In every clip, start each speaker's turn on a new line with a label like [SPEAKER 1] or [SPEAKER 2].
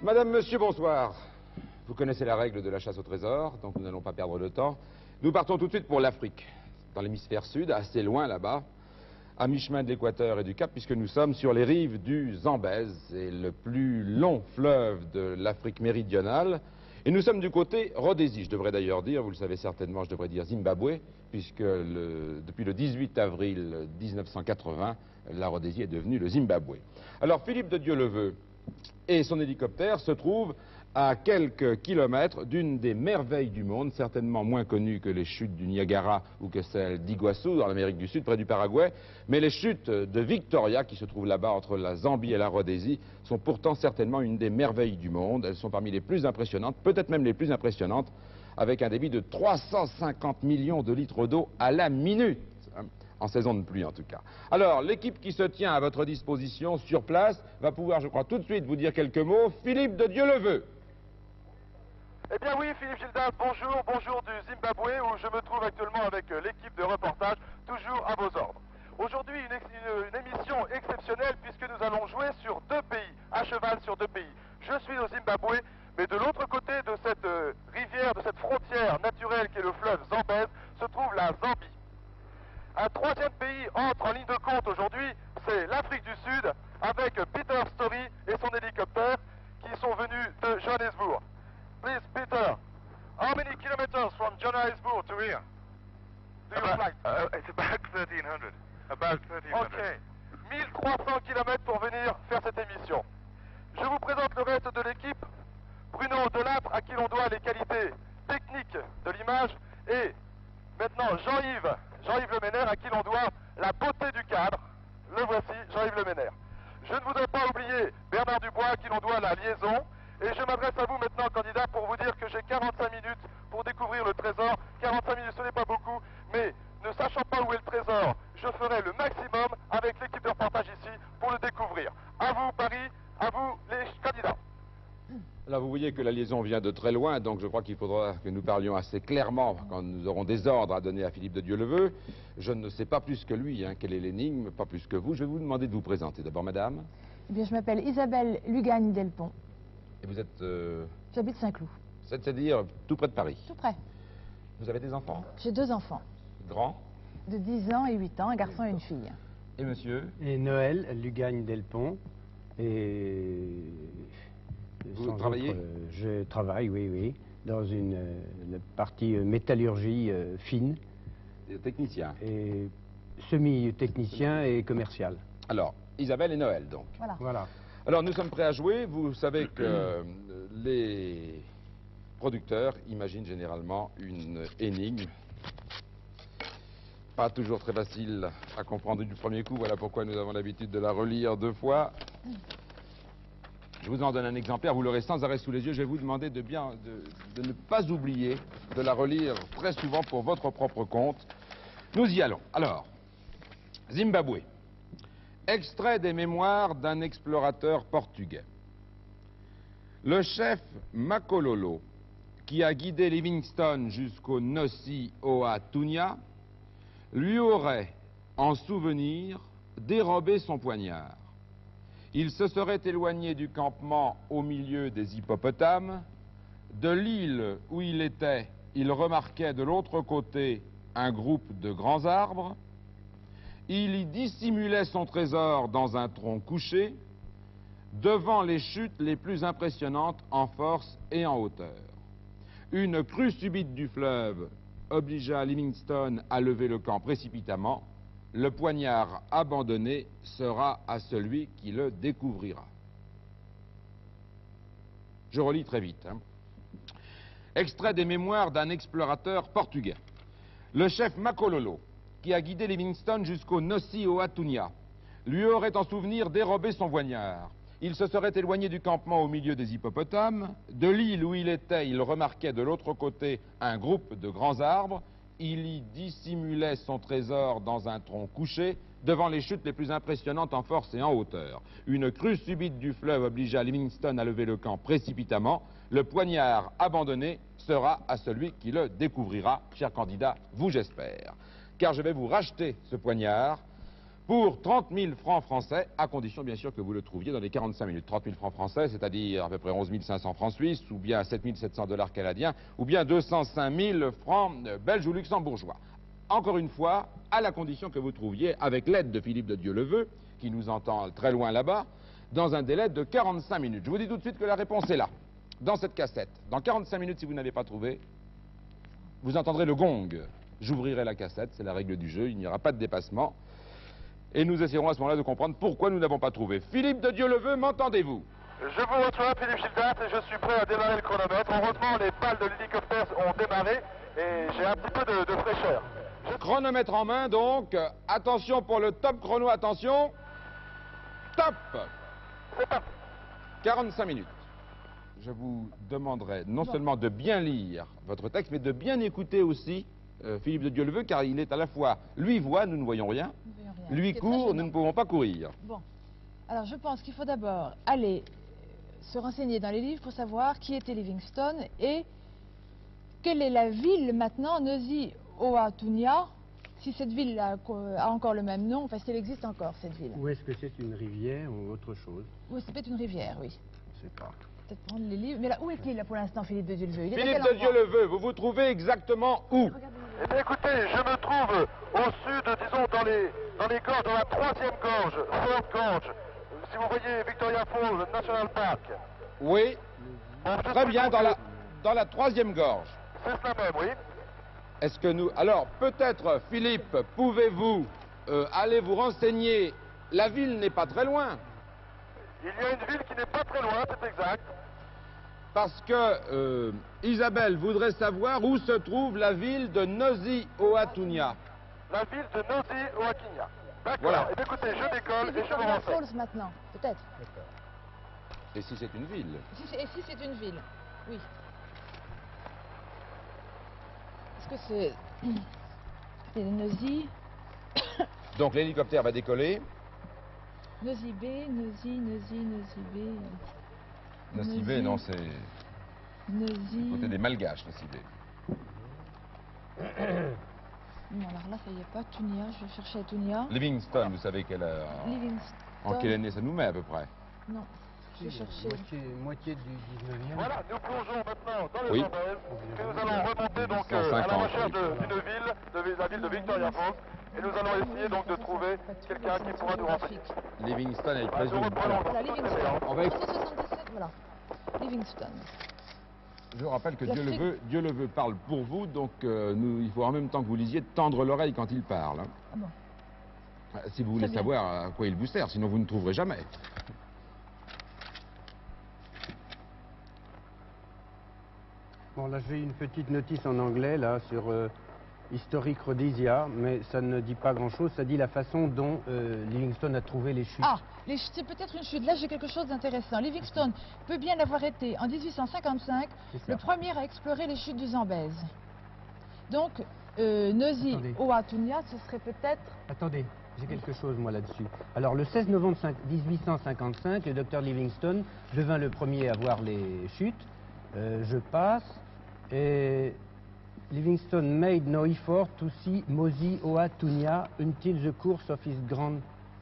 [SPEAKER 1] Madame, monsieur, bonsoir. Vous connaissez la règle de la chasse au trésor, donc nous n'allons pas perdre de temps. Nous partons tout de suite pour l'Afrique, dans l'hémisphère sud, assez loin là-bas, à mi-chemin de l'équateur et du Cap, puisque nous sommes sur les rives du Zambèze, c'est le plus long fleuve de l'Afrique méridionale. Et nous sommes du côté Rhodésie, je devrais d'ailleurs dire, vous le savez certainement, je devrais dire Zimbabwe, puisque depuis le 18 avril 1980, la Rhodésie est devenue le Zimbabwe. Alors Philippe de Dieuleveux et son hélicoptère se trouvent à quelques kilomètres d'une des merveilles du monde, certainement moins connue que les chutes du Niagara ou que celles d'Iguassou dans l'Amérique du Sud, près du Paraguay. Mais les chutes de Victoria, qui se trouvent là-bas entre la Zambie et la Rhodésie, sont pourtant certainement une des merveilles du monde. Elles sont parmi les plus impressionnantes, peut-être même les plus impressionnantes, avec un débit de 350 millions de litres d'eau à la minute. En saison de pluie en tout cas. Alors, l'équipe qui se tient à votre disposition sur place va pouvoir, je crois, tout de suite vous dire quelques mots. Philippe de Dieuleveux.
[SPEAKER 2] Eh bien oui, Philippe Gildas, bonjour du Zimbabwe où je me trouve actuellement avec l'équipe de reportage, toujours à vos ordres. Aujourd'hui, une émission exceptionnelle puisque nous allons jouer sur deux pays, à cheval sur deux pays. Je suis au Zimbabwe, mais de l'autre côté de cette rivière, de cette frontière naturelle qui est le fleuve Zambèze, se trouve la Zambie. Un troisième pays entre en ligne de compte aujourd'hui, c'est l'Afrique du Sud, avec Peter Story et son hélicoptère qui sont venus de Johannesburg. Please, Peter, how many kilometers from Johannesburg to here? Do you fly?
[SPEAKER 3] It's about 1,300. About 1,300.
[SPEAKER 2] Ok. 1300 km pour venir faire cette émission. Je vous présente le reste de l'équipe. Bruno Delattre, à qui l'on doit les qualités techniques de l'image, et maintenant Jean-Yves Le Ménère, à qui l'on doit la beauté du cadre. Le voici, Jean-Yves Le Ménère. Je ne voudrais pas oublier Bernard Dubois, à qui l'on doit la liaison. Et je m'adresse à vous maintenant, candidat, pour vous dire que j'ai 45 minutes pour découvrir le trésor. 45 minutes, ce n'est pas beaucoup, mais ne sachant pas où est le trésor, je ferai le maximum avec l'équipe de reportage ici pour le découvrir. À vous, Paris, à vous, les candidats.
[SPEAKER 1] Là, vous voyez que la liaison vient de très loin, donc je crois qu'il faudra que nous parlions assez clairement quand nous aurons des ordres à donner à Philippe de Dieuleveux. Je ne sais pas plus que lui, quelle est l'énigme, pas plus que vous. Je vais vous demander de vous présenter. D'abord, madame.
[SPEAKER 4] Eh bien, je m'appelle Isabelle Lugagne-Delpont.
[SPEAKER 1] Et vous êtes...
[SPEAKER 4] J'habite Saint-Cloud.
[SPEAKER 1] C'est-à-dire tout près de Paris.
[SPEAKER 4] Tout près.
[SPEAKER 1] Vous avez des enfants?
[SPEAKER 4] J'ai deux enfants.
[SPEAKER 1] Grands?
[SPEAKER 4] De 10 ans et 8 ans, un garçon et une fille.
[SPEAKER 1] Et monsieur?
[SPEAKER 5] Et Noël Lugagne-Delpont. Et...
[SPEAKER 1] Vous travaillez?
[SPEAKER 5] Je travaille, oui, dans une partie métallurgie fine.
[SPEAKER 1] Technicien.
[SPEAKER 5] Et semi-technicien et commercial.
[SPEAKER 1] Alors, Isabelle et Noël, donc.
[SPEAKER 5] Voilà.
[SPEAKER 1] Alors, nous sommes prêts à jouer. Vous savez que les producteurs imaginent généralement une énigme. Pas toujours très facile à comprendre du premier coup. Voilà pourquoi nous avons l'habitude de la relire deux fois. Je vous en donne un exemplaire, vous l'aurez sans arrêt sous les yeux. Je vais vous demander de ne pas oublier de la relire très souvent pour votre propre compte. Nous y allons. Alors, Zimbabwe. Extrait des mémoires d'un explorateur portugais. Le chef Makololo, qui a guidé Livingstone jusqu'au Nossi Oatunya, lui aurait, en souvenir, dérobé son poignard. Il se serait éloigné du campement au milieu des hippopotames. De l'île où il était, il remarquait de l'autre côté un groupe de grands arbres. Il y dissimulait son trésor dans un tronc couché, devant les chutes les plus impressionnantes en force et en hauteur. Une crue subite du fleuve obligea Livingstone à lever le camp précipitamment. Le poignard abandonné sera à celui qui le découvrira. Je relis très vite. Extrait des mémoires d'un explorateur portugais. Le chef Makololo, qui a guidé Livingstone jusqu'au Nossi Oatunya, lui aurait en souvenir dérobé son poignard. Il se serait éloigné du campement au milieu des hippopotames. De l'île où il était, il remarquait de l'autre côté un groupe de grands arbres. Il y dissimulait son trésor dans un tronc couché, devant les chutes les plus impressionnantes en force et en hauteur. Une crue subite du fleuve obligea Livingstone à lever le camp précipitamment. Le poignard abandonné sera à celui qui le découvrira. Cher candidat, vous j'espère. Car je vais vous racheter ce poignard pour 30 000 francs français, à condition bien sûr que vous le trouviez dans les 45 minutes. 30 000 francs français, c'est-à-dire à peu près 11 500 francs suisses, ou bien 7 700 $ canadiens, ou bien 205 000 francs belges ou luxembourgeois. Encore une fois, à la condition que vous trouviez, avec l'aide de Philippe de Dieuleveux, qui nous entend très loin là-bas, dans un délai de 45 minutes. Je vous dis tout de suite que la réponse est là, dans cette cassette. Dans 45 minutes, si vous n'avez pas trouvé, vous entendrez le gong. J'ouvrirai la cassette, c'est la règle du jeu, il n'y aura pas de dépassement. Et nous essaierons à ce moment-là de comprendre pourquoi nous n'avons pas trouvé. Philippe de Dieuleveux, m'entendez-vous?
[SPEAKER 2] Je vous reçois, Philippe Gildas, et je suis prêt à démarrer le chronomètre. Heureusement, les pales de l'hélicoptère ont démarré et j'ai un petit peu de fraîcheur.
[SPEAKER 1] Chronomètre en main, donc. Attention pour le top chrono, attention. Top!
[SPEAKER 2] C'est parti.
[SPEAKER 1] 45 minutes. Je vous demanderai non seulement de bien lire votre texte, mais de bien écouter aussi Philippe de Dieuleveux, car il est à la fois, lui voit, nous ne voyons rien,
[SPEAKER 4] Nous ne voyons rien.
[SPEAKER 1] lui
[SPEAKER 4] C'est très
[SPEAKER 1] court, nous
[SPEAKER 4] gênant.
[SPEAKER 1] ne pouvons pas courir.
[SPEAKER 4] Bon, alors je pense qu'il faut d'abord aller se renseigner dans les livres pour savoir qui était Livingstone et quelle est la ville maintenant, Nosy-Oatunya, si cette ville a encore le même nom, enfin si elle existe encore cette ville.
[SPEAKER 5] Ou est-ce que c'est une rivière ou autre chose?
[SPEAKER 4] Oui, c'est peut-être une rivière, oui.
[SPEAKER 5] Je ne sais pas.
[SPEAKER 4] Peut-être prendre les livres. Mais là, où est-il là pour l'instant, Philippe de Dieuleveux? Il est à
[SPEAKER 1] Philippe
[SPEAKER 4] quel
[SPEAKER 1] de
[SPEAKER 4] endroit?
[SPEAKER 1] Dieuleveux, vous vous trouvez exactement où?
[SPEAKER 2] Eh bien, écoutez, je me trouve au sud, disons, dans les gorges, dans la troisième gorge, Fort Gorge. Si vous voyez Victoria Falls National Park.
[SPEAKER 1] Oui,
[SPEAKER 2] Bon, je
[SPEAKER 1] très
[SPEAKER 2] suis
[SPEAKER 1] bien,
[SPEAKER 2] trouvé-
[SPEAKER 1] dans la troisième gorge.
[SPEAKER 2] C'est cela même, oui.
[SPEAKER 1] Est-ce que nous... Alors, peut-être, Philippe, pouvez-vous aller vous renseigner? La ville n'est pas très loin,
[SPEAKER 2] Il y a une ville qui n'est pas très loin, c'est exact.
[SPEAKER 1] parce que Isabelle voudrait savoir où se trouve la ville de Nosy-Oatunya.
[SPEAKER 2] La ville de Nosy-Oatunya. D'accord.
[SPEAKER 1] Voilà.
[SPEAKER 2] Eh bien, écoutez, je décolle
[SPEAKER 4] C'est
[SPEAKER 2] et je me
[SPEAKER 4] Victoria
[SPEAKER 2] renseigne.
[SPEAKER 4] Falls maintenant, peut-être.
[SPEAKER 1] Et si c'est une ville?
[SPEAKER 4] Et si c'est une ville? Oui. Est-ce que c'est... C'est Nosy...
[SPEAKER 1] Donc l'hélicoptère va décoller.
[SPEAKER 4] Nosy B, Nosy B...
[SPEAKER 1] Nosy-B, non, c'est
[SPEAKER 4] Nosy...
[SPEAKER 1] côté des Malgaches, Nosy-B.
[SPEAKER 4] Non, alors là, ça y est pas. Tunia, je vais chercher Tunia.
[SPEAKER 1] Livingston, vous savez
[SPEAKER 4] Livingston...
[SPEAKER 1] en quelle année ça nous met à peu près?
[SPEAKER 4] Non, je vais chercher...
[SPEAKER 5] Moitié du 19e.
[SPEAKER 2] Voilà, nous plongeons maintenant dans les
[SPEAKER 1] Oui.
[SPEAKER 2] Andelles et nous allons remonter donc à la
[SPEAKER 1] 150,
[SPEAKER 2] recherche
[SPEAKER 1] oui.
[SPEAKER 2] d'une ville, de la ville de Victoria Falls, et nous allons essayer donc de trouver quelqu'un qui pourra nous renseigner.
[SPEAKER 1] Livingston est
[SPEAKER 2] Nous
[SPEAKER 1] présume.
[SPEAKER 2] reprenons
[SPEAKER 4] Voilà,
[SPEAKER 2] donc toutes les
[SPEAKER 4] Livingston.
[SPEAKER 2] méandres.
[SPEAKER 1] On va éc-
[SPEAKER 4] 1777, voilà. Livingston.
[SPEAKER 1] Je rappelle que
[SPEAKER 4] L'Afrique.
[SPEAKER 1] Dieuleveux parle pour vous, donc il faut en même temps que vous lisiez tendre l'oreille quand il parle. Hein.
[SPEAKER 4] Ah bon.
[SPEAKER 1] Si vous voulez
[SPEAKER 4] Très bien.
[SPEAKER 1] savoir à quoi il vous sert, sinon vous ne trouverez jamais.
[SPEAKER 5] Bon, là, j'ai une petite notice en anglais, là, sur Historic Rhodesia, mais ça ne dit pas grand-chose. Ça dit la façon dont Livingstone a trouvé les chutes.
[SPEAKER 4] Ah, c'est peut-être une chute. Là, j'ai quelque chose d'intéressant. Livingstone peut bien avoir été, en 1855,
[SPEAKER 5] C'est ça.
[SPEAKER 4] le premier à explorer les chutes du Zambèze. Donc, Nosy
[SPEAKER 5] Attendez.
[SPEAKER 4] Oatunya, ce serait peut-être...
[SPEAKER 5] Attendez, j'ai quelque chose, moi, là-dessus. Alors, le 16 novembre 1855, le docteur Livingstone devint le premier à voir les chutes. Je passe. Et Livingstone made no effort to see Nosy-Oatunya until the course of his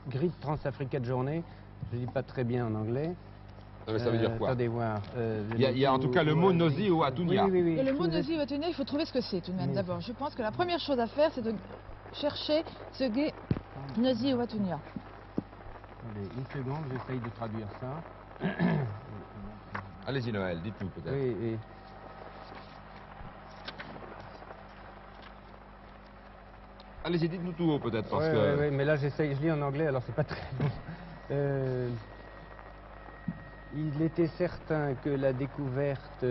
[SPEAKER 5] Great Trans-African Journey. Je ne dis pas très bien en anglais.
[SPEAKER 1] Ça veut dire quoi?
[SPEAKER 5] Attendez voir.
[SPEAKER 1] Il y a en tout cas le mot Nosy-Oatunya.
[SPEAKER 5] Oui, oui, oui.
[SPEAKER 4] Et le mot
[SPEAKER 5] Je vous ai-
[SPEAKER 4] Nosy Oatunya, il faut trouver ce que c'est tout de même
[SPEAKER 5] Oui.
[SPEAKER 4] d'abord. Je pense que la première chose à faire, c'est de chercher ce qu'est Nosy Oatunya.
[SPEAKER 5] Attendez, une seconde, j'essaye de traduire ça.
[SPEAKER 1] Allez-y Noël, dites-nous peut-être.
[SPEAKER 5] Oui, oui.
[SPEAKER 1] Allez-y, dites-nous tout haut peut-être parce
[SPEAKER 5] Ouais,
[SPEAKER 1] que...
[SPEAKER 5] ouais, ouais, mais là j'essaye, je lis en anglais, alors c'est pas très bon. Il était certain que la découverte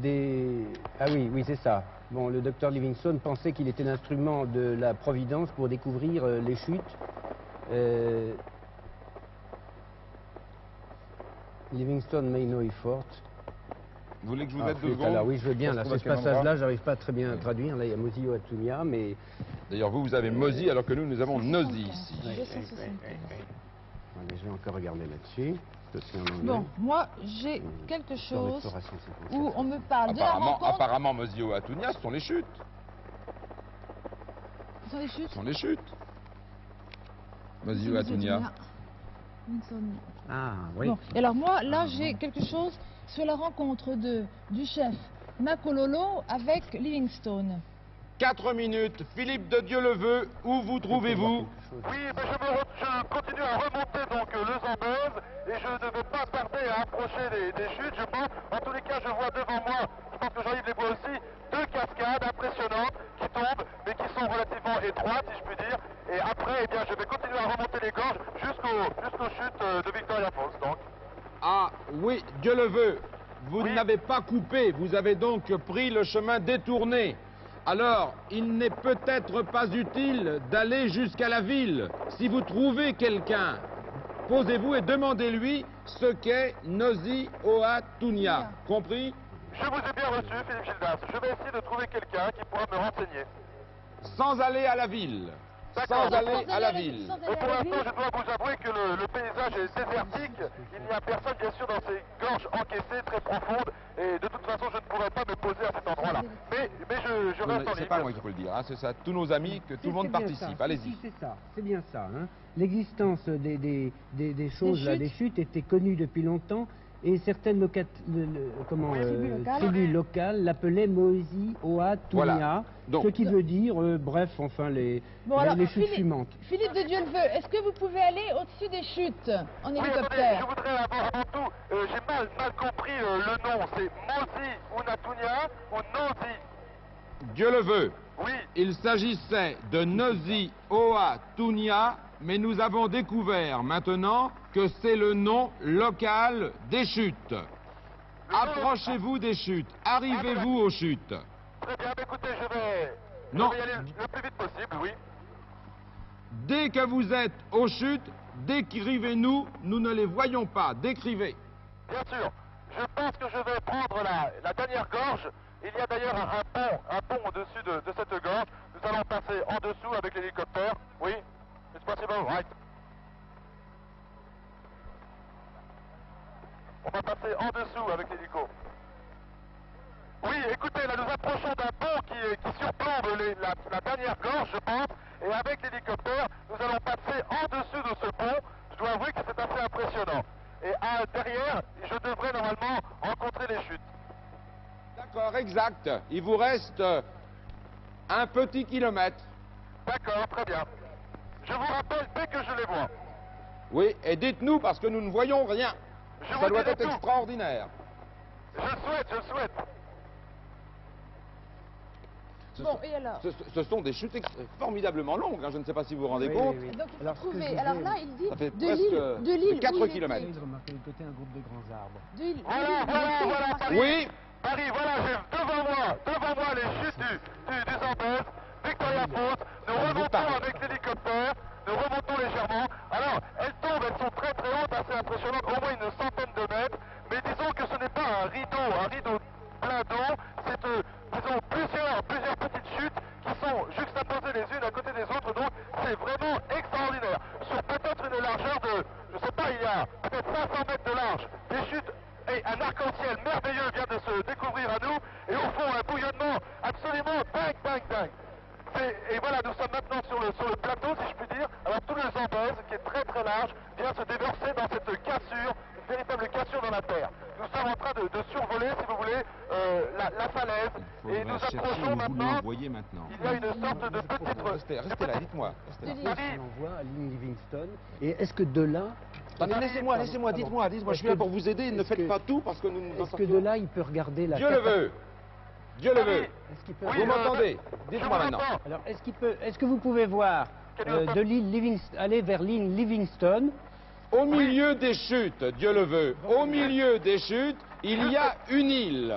[SPEAKER 5] des... Ah oui, oui, c'est ça. Bon, le docteur Livingstone pensait qu'il était l'instrument de la Providence pour découvrir les chutes. Livingstone made no effort.
[SPEAKER 1] Vous voulez que je vous
[SPEAKER 5] Ah,
[SPEAKER 1] aide 2
[SPEAKER 5] flûte,
[SPEAKER 1] secondes?
[SPEAKER 5] alors oui, je veux bien.
[SPEAKER 1] Ça
[SPEAKER 5] Là,
[SPEAKER 1] se
[SPEAKER 5] c'est
[SPEAKER 1] trouve
[SPEAKER 5] ce
[SPEAKER 1] à quel endroit?
[SPEAKER 5] passage-là, j'arrive pas très bien à traduire. Là, il y a Nosy-Oatunya, mais...
[SPEAKER 1] D'ailleurs, vous avez Mosy alors que nous avons Nosy ici.
[SPEAKER 5] Ouais,
[SPEAKER 4] 275.
[SPEAKER 5] Allez, je vais encore regarder là-dessus. C'est en anglais.
[SPEAKER 4] Bon, moi, j'ai quelque
[SPEAKER 5] Sur
[SPEAKER 4] chose
[SPEAKER 5] l'exploration 57.
[SPEAKER 4] où on me parle de la
[SPEAKER 1] Apparemment,
[SPEAKER 4] rencontre...
[SPEAKER 1] apparemment Nosy-Oatunya, ce sont les chutes.
[SPEAKER 4] Ce sont les chutes.
[SPEAKER 1] Ce sont les chutes. Vas-y, Atunia.
[SPEAKER 4] Livingstone.
[SPEAKER 5] Ah, oui.
[SPEAKER 4] Bon, et alors moi, là, j'ai quelque chose sur la rencontre du chef Makololo avec Livingstone.
[SPEAKER 1] 4 minutes. Philippe de Dieu-le-Veut, où vous trouvez-vous?
[SPEAKER 2] Oui, ben je continue à remonter donc le Zambèze et je ne vais pas tarder à approcher des chutes. Je pense, en tous les cas, je vois devant moi, je pense que Jean-Yves les voit aussi, 2 cascades impressionnantes qui tombent, mais qui sont relativement étroites, si je puis dire. Et après, eh bien, je vais continuer à remonter les gorges jusqu'aux chutes de Victoria Falls. Donc.
[SPEAKER 1] Ah, oui, Dieu le veut. Vous
[SPEAKER 2] Oui.
[SPEAKER 1] n'avez pas coupé, vous avez donc pris le chemin détourné. Alors, il n'est peut-être pas utile d'aller jusqu'à la ville. Si vous trouvez quelqu'un, posez-vous et demandez-lui ce qu'est Nosy Oa-Tunya. Compris?
[SPEAKER 2] Je vous ai bien reçu, Philippe Gildas. Je vais essayer de trouver quelqu'un qui pourra me renseigner.
[SPEAKER 1] Sans aller à la ville.
[SPEAKER 2] D'accord.
[SPEAKER 1] Sans aller à la ville.
[SPEAKER 4] Sans aller
[SPEAKER 2] Mais
[SPEAKER 4] à
[SPEAKER 2] pour
[SPEAKER 4] la
[SPEAKER 2] l'instant,
[SPEAKER 4] ville.
[SPEAKER 2] je dois vous avouer que le paysage est désertique. Il n'y a personne, bien sûr, dans ces gorges encaissées, très profondes. Et de toute façon, je ne pourrais pas me poser à cet endroit-là. Mais je reste en
[SPEAKER 1] C'est
[SPEAKER 2] ligne.
[SPEAKER 1] pas moi qui faut le dire, hein, c'est à tous nos amis que tout le monde
[SPEAKER 5] C'est bien
[SPEAKER 1] participe.
[SPEAKER 5] ça.
[SPEAKER 1] Allez-y.
[SPEAKER 5] Si, c'est bien ça. Hein. L'existence des choses, là,
[SPEAKER 4] chutes.
[SPEAKER 5] des chutes, était connue depuis longtemps et certaines tribus locales l'appelaient Mosi Oa Tunya,
[SPEAKER 1] Voilà. Donc-
[SPEAKER 5] ce qui veut dire, bref, enfin, les chutes
[SPEAKER 4] Philippe,
[SPEAKER 5] fumantes.
[SPEAKER 4] Philippe de Dieu-le-Veut, est-ce que vous pouvez aller au-dessus des chutes en
[SPEAKER 2] Oui, attendez,
[SPEAKER 4] hélicoptère?
[SPEAKER 2] je voudrais avant tout, j'ai mal compris le nom. C'est Mosi Ounatunya ou Nozi?
[SPEAKER 1] Dieu le veut.
[SPEAKER 2] Oui.
[SPEAKER 1] Il s'agissait de Nosy Oa-Tunya, mais nous avons découvert maintenant que c'est le nom local des chutes. Approchez-vous des chutes, arrivez-vous aux chutes.
[SPEAKER 2] Très bien, mais écoutez, je vais
[SPEAKER 1] Non.
[SPEAKER 2] y aller le plus vite possible, oui.
[SPEAKER 1] Dès que vous êtes aux chutes, décrivez-nous, nous ne les voyons pas, décrivez.
[SPEAKER 2] Bien sûr. Je pense que je vais prendre la dernière gorge. Il y a d'ailleurs un pont au-dessus de cette gorge. Nous allons passer en dessous avec l'hélicoptère. Oui. It's possible, right. On va passer en dessous avec l'hélico. Oui, écoutez, là nous approchons d'un pont qui surplombe la dernière gorge, je pense. Et avec l'hélicoptère, nous allons passer en dessous de ce pont. Je dois avouer que c'est assez impressionnant. Et derrière, je devrais normalement rencontrer les chutes.
[SPEAKER 1] D'accord, exact. Il vous reste un petit kilomètre.
[SPEAKER 2] D'accord, très bien. Je vous rappelle dès que je les vois.
[SPEAKER 1] Oui, et dites-nous parce que nous ne voyons rien.
[SPEAKER 2] Je
[SPEAKER 1] Ça
[SPEAKER 2] vous
[SPEAKER 1] doit
[SPEAKER 2] dirai
[SPEAKER 1] être
[SPEAKER 2] tout.
[SPEAKER 1] extraordinaire.
[SPEAKER 2] Je le souhaite.
[SPEAKER 4] Bon, et alors?
[SPEAKER 1] Ce sont des chutes formidablement longues, hein, je ne sais pas si vous vous rendez
[SPEAKER 5] Oui,
[SPEAKER 1] compte.
[SPEAKER 5] oui, oui.
[SPEAKER 4] Donc il faut
[SPEAKER 5] Alors, ce que
[SPEAKER 4] trouver.
[SPEAKER 5] je
[SPEAKER 4] Alors
[SPEAKER 5] disais,
[SPEAKER 4] là, il dit
[SPEAKER 1] Ça fait
[SPEAKER 4] de
[SPEAKER 1] presque
[SPEAKER 4] l'île
[SPEAKER 1] 4
[SPEAKER 4] où il
[SPEAKER 1] kilomètres.
[SPEAKER 4] était.
[SPEAKER 5] J'ai remarqué de côté un groupe de grands arbres.
[SPEAKER 4] De l'île
[SPEAKER 2] Voilà,
[SPEAKER 4] où il était,
[SPEAKER 2] voilà,
[SPEAKER 4] Paris.
[SPEAKER 1] Oui,
[SPEAKER 2] Paris, voilà, j'ai devant moi les chutes du Zambèze, Victoria Falls. Nous
[SPEAKER 1] vous
[SPEAKER 2] remontons
[SPEAKER 1] parle.
[SPEAKER 2] avec l'hélicoptère, nous remontons légèrement. Alors, elles tombent, elles sont très très hautes, assez impressionnantes, au moins une centaine de mètres. Mais disons que ce n'est pas un rideau plein d'eau, c'est disons plusieurs petites chutes qui sont juxtaposées les unes à côté des autres, donc c'est vraiment extraordinaire. Sur peut-être une largeur de, je sais pas, il y a peut-être 500 mètres de large, des chutes et un arc-en-ciel merveilleux vient de se découvrir à nous, et au fond un bouillonnement absolument dingue. Et voilà, nous sommes maintenant sur le plateau, si je puis dire. Alors tout le Zambèze, qui est très très large, vient se déverser dans cette cassure, une véritable cassure dans la terre. Nous sommes en train de survoler, si vous voulez, la falaise, et nous approchons maintenant.
[SPEAKER 1] maintenant.
[SPEAKER 2] Il y a une sorte de petite...
[SPEAKER 1] Restez là, dites-moi. Restez là.
[SPEAKER 4] De l'île.
[SPEAKER 2] Paris.
[SPEAKER 5] On envoie à l'île Livingston. Et est-ce que de là,
[SPEAKER 1] Attendez, laissez-moi, dites-moi, je suis là pour vous aider, ne
[SPEAKER 5] Est-ce
[SPEAKER 1] faites
[SPEAKER 5] que-
[SPEAKER 1] pas tout parce que nous nous en
[SPEAKER 5] est-ce que de là il peut regarder la
[SPEAKER 1] Dieu le veut. Dieu le veut.
[SPEAKER 5] Est-ce qu'il peut
[SPEAKER 2] Oui,
[SPEAKER 1] Vous m'entendez?
[SPEAKER 2] je
[SPEAKER 1] Dites-moi
[SPEAKER 2] vous
[SPEAKER 1] maintenant.
[SPEAKER 2] entends.
[SPEAKER 5] Alors, est-ce que vous pouvez voir de l'île Livingston, aller vers l'île Livingston?
[SPEAKER 1] Au milieu des chutes, Dieu le veut, au milieu des chutes, il y a une île.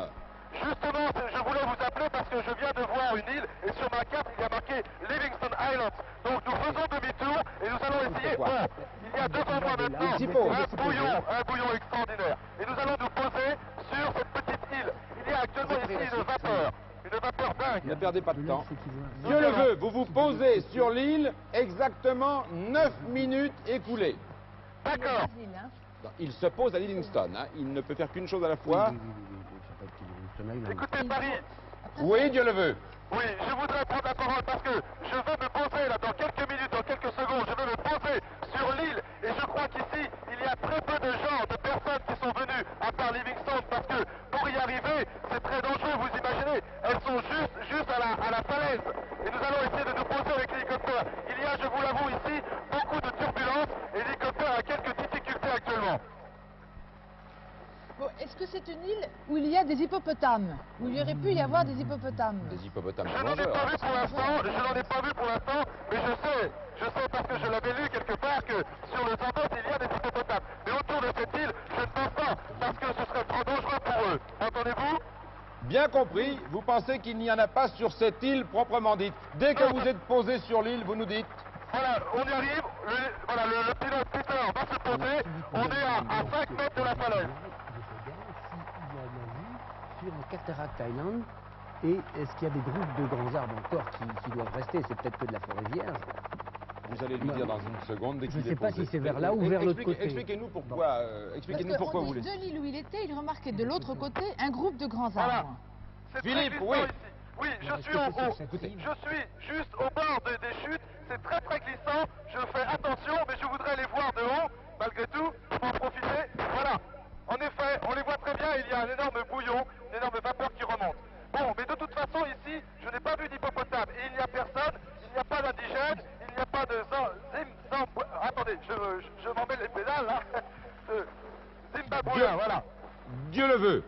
[SPEAKER 2] Justement, je voulais vous appeler parce que je viens de voir une île et sur ma carte il y a marqué Livingston Island. Donc nous faisons demi-tour et nous allons essayer.
[SPEAKER 1] quoi?
[SPEAKER 2] Bon, il y a devant moi maintenant
[SPEAKER 1] petit pot.
[SPEAKER 2] un bouillon extraordinaire. Et nous allons nous poser sur cette petite île. Il y a actuellement ici une vapeur dingue.
[SPEAKER 1] Ne perdez pas de temps.
[SPEAKER 5] Ceux qui voient-
[SPEAKER 1] Dieu le veut, vous vous posez sur l'île exactement 9 minutes écoulées.
[SPEAKER 2] D'accord.
[SPEAKER 4] Brésil, hein.
[SPEAKER 1] Il se pose à Livingston, hein. Il ne peut faire qu'une chose à la fois.
[SPEAKER 5] Oui, ça s'appelle Livingston Island.
[SPEAKER 2] Écoutez Paris,
[SPEAKER 1] Oui, Dieu le veut.
[SPEAKER 2] oui, je voudrais prendre la parole parce que je veux me poser là dans quelques minutes, dans quelques secondes, je veux me poser
[SPEAKER 4] c'est une île où il y a des hippopotames, où il y aurait pu y avoir des hippopotames.
[SPEAKER 1] Des hippopotames
[SPEAKER 2] Je n'en ai
[SPEAKER 1] rongeurs.
[SPEAKER 2] pas vu pour l'instant, mais je sais parce que je l'avais lu quelque part que sur le Zambèze il y a des hippopotames. Mais autour de cette île, je ne pense pas, parce que ce serait trop dangereux pour eux. Entendez-vous?
[SPEAKER 1] Bien compris, vous pensez qu'il n'y en a pas sur cette île proprement dite. Dès que
[SPEAKER 2] Non,
[SPEAKER 1] vous êtes posé sur l'île, vous nous dites...
[SPEAKER 2] Voilà, on y arrive, le pilote Peter va se poser, on est à 5 mètres de la falaise.
[SPEAKER 5] Je regarde s'il y a de la vue sur le Cataract Island et est-ce qu'il y a des groupes de grands arbres encore qui doivent rester? C'est peut-être que de la forêt vierge.
[SPEAKER 1] Vous allez lui dire dans une seconde dès
[SPEAKER 5] Je
[SPEAKER 1] qu'il
[SPEAKER 5] ne
[SPEAKER 1] est
[SPEAKER 5] sais pas
[SPEAKER 1] posé.
[SPEAKER 5] si c'est vers là ou vers l'autre côté.
[SPEAKER 1] Expliquez-nous pourquoi,
[SPEAKER 4] Parce
[SPEAKER 1] pourquoi
[SPEAKER 4] qu'on
[SPEAKER 1] vous
[SPEAKER 4] dit,
[SPEAKER 1] laissez.
[SPEAKER 4] de l'île où il était, il remarquait de l'autre côté un groupe de grands
[SPEAKER 2] Voilà.
[SPEAKER 4] arbres.
[SPEAKER 2] C'est
[SPEAKER 1] Philippe,
[SPEAKER 2] très glissant
[SPEAKER 1] oui.
[SPEAKER 2] ici. Oui, je
[SPEAKER 5] Est-ce
[SPEAKER 2] suis,
[SPEAKER 5] que c'est sur cette
[SPEAKER 2] je
[SPEAKER 5] île
[SPEAKER 2] suis juste au bord des chutes, c'est très très glissant, je fais attention, mais je voudrais les voir de haut, malgré tout, pour en profiter. Voilà, en effet, on les voit très bien, il y a un énorme bouillon, une énorme vapeur qui remonte. Bon, mais de toute façon, ici, je n'ai pas vu d'hippopotame, et il n'y a personne, il n'y a pas d'indigène, il n'y a pas de attendez, je m'en mets les pédales, là, Zimbabwe, voilà.
[SPEAKER 1] Dieu le veut.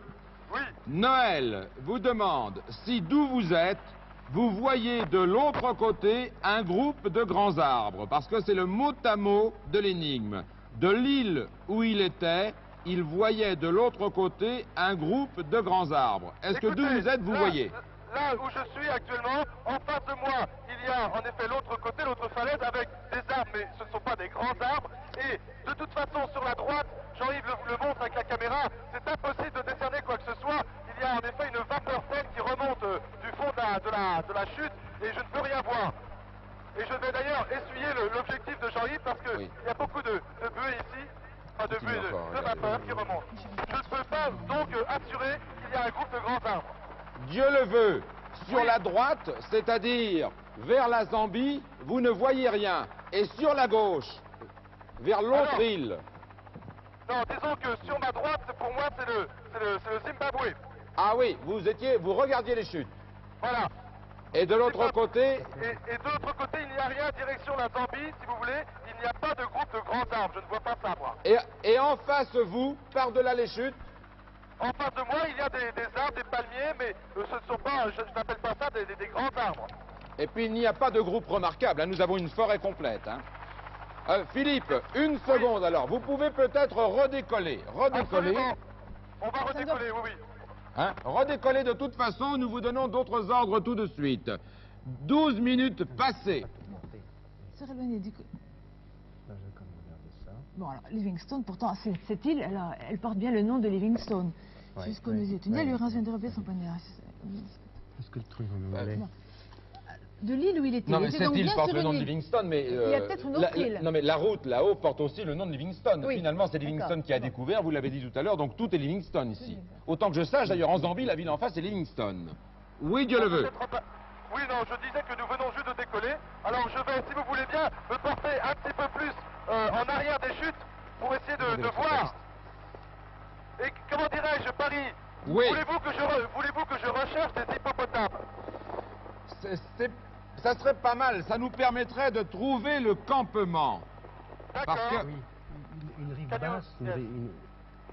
[SPEAKER 2] Oui.
[SPEAKER 1] Noël vous demande si d'où vous êtes, vous voyez de l'autre côté un groupe de grands arbres, parce que c'est le mot à mot de l'énigme. De l'île où il était, il voyait de l'autre côté un groupe de grands arbres. Est-ce que d'où
[SPEAKER 2] Écoutez,
[SPEAKER 1] vous êtes, vous
[SPEAKER 2] là,
[SPEAKER 1] voyez?
[SPEAKER 2] Là où je suis actuellement, en face de moi, il y a en effet l'autre côté, l'autre falaise avec des arbres, mais ce ne sont pas des grands arbres. Et de toute façon, sur la droite, Jean-Yves le montre avec la caméra, c'est impossible de décerner quoi que ce soit. Il y a en effet une vapeur pleine qui remonte du fond de la chute et je ne peux rien voir. Et je vais d'ailleurs essuyer l'objectif de Jean-Yves parce qu'il
[SPEAKER 1] Oui.
[SPEAKER 2] y a beaucoup de buée ici, enfin de
[SPEAKER 1] Continue
[SPEAKER 2] buée,
[SPEAKER 1] encore,
[SPEAKER 2] de
[SPEAKER 1] regardez.
[SPEAKER 2] vapeur qui remonte. Je ne peux pas donc assurer qu'il y a un groupe de grands arbres.
[SPEAKER 1] Dieu le veut. Sur
[SPEAKER 2] Oui.
[SPEAKER 1] la droite, c'est-à-dire vers la Zambie, vous ne voyez rien. Et sur la gauche, vers l'autre
[SPEAKER 2] Alors,
[SPEAKER 1] île.
[SPEAKER 2] Non, disons que sur ma droite, pour moi, c'est le Zimbabwe.
[SPEAKER 1] Ah oui, vous regardiez les chutes.
[SPEAKER 2] Voilà.
[SPEAKER 1] Et de l'autre côté,
[SPEAKER 2] Et de l'autre côté, il n'y a rien direction la Zambie, si vous voulez. Il n'y a pas de groupe de grands arbres. Je ne vois pas ça, moi.
[SPEAKER 1] et en face vous, par-delà les chutes,
[SPEAKER 2] En face de moi, il y a des arbres, des palmiers, mais ce ne sont pas, je n'appelle pas ça des grands arbres.
[SPEAKER 1] et puis il n'y a pas de groupe remarquable, hein, nous avons une forêt complète. Hein. Philippe, une seconde alors, vous pouvez peut-être redécoller.
[SPEAKER 2] Absolument. On va redécoller, oui, oui.
[SPEAKER 1] Hein, redécoller de toute façon, nous vous donnons d'autres ordres tout de suite. 12 minutes passées.
[SPEAKER 4] Se éloigner du...
[SPEAKER 5] Là, je vais quand même regarder ça.
[SPEAKER 4] Bon, alors, Livingstone, pourtant, cette île, elle porte bien le nom de Livingstone.
[SPEAKER 5] Ouais,
[SPEAKER 4] Jusqu'au
[SPEAKER 5] ouais,
[SPEAKER 4] musée tunnel,
[SPEAKER 5] ouais.
[SPEAKER 4] Laurence vient de relever son poignet.
[SPEAKER 5] Est-ce que le truc en anglais
[SPEAKER 4] Non. De l'île où il était.
[SPEAKER 1] Non
[SPEAKER 4] il
[SPEAKER 1] mais
[SPEAKER 4] était
[SPEAKER 1] cette
[SPEAKER 4] donc
[SPEAKER 1] île
[SPEAKER 4] bien
[SPEAKER 1] porte
[SPEAKER 4] sur
[SPEAKER 1] le
[SPEAKER 4] une
[SPEAKER 1] nom de
[SPEAKER 4] île.
[SPEAKER 1] Livingstone, mais...
[SPEAKER 4] Il y a peut-être une autre île.
[SPEAKER 1] Non mais la route là-haut porte aussi le nom de Livingstone.
[SPEAKER 4] Oui.
[SPEAKER 1] Finalement c'est Livingstone
[SPEAKER 4] D'accord.
[SPEAKER 1] qui a
[SPEAKER 4] Bon.
[SPEAKER 1] découvert, vous l'avez dit tout à l'heure, donc tout est Livingstone ici.
[SPEAKER 4] Oui, d'accord.
[SPEAKER 1] Autant que je sache, d'ailleurs en Zambie, la ville en face c'est Livingstone. Oui, Dieu le veut.
[SPEAKER 2] Oui, non, je disais que nous venons juste de décoller. Alors je vais, si vous voulez bien, me porter un petit peu plus en arrière des chutes pour essayer de voir. Et comment dirais-je, Paris?
[SPEAKER 1] Oui.
[SPEAKER 2] Voulez-vous que je recherche des hippopotames?
[SPEAKER 1] Ça serait pas mal, ça nous permettrait de trouver le campement.
[SPEAKER 2] D'accord.
[SPEAKER 1] Parce que-
[SPEAKER 5] Oui, une rive
[SPEAKER 2] Can you-
[SPEAKER 5] basse.
[SPEAKER 2] yes.
[SPEAKER 5] Une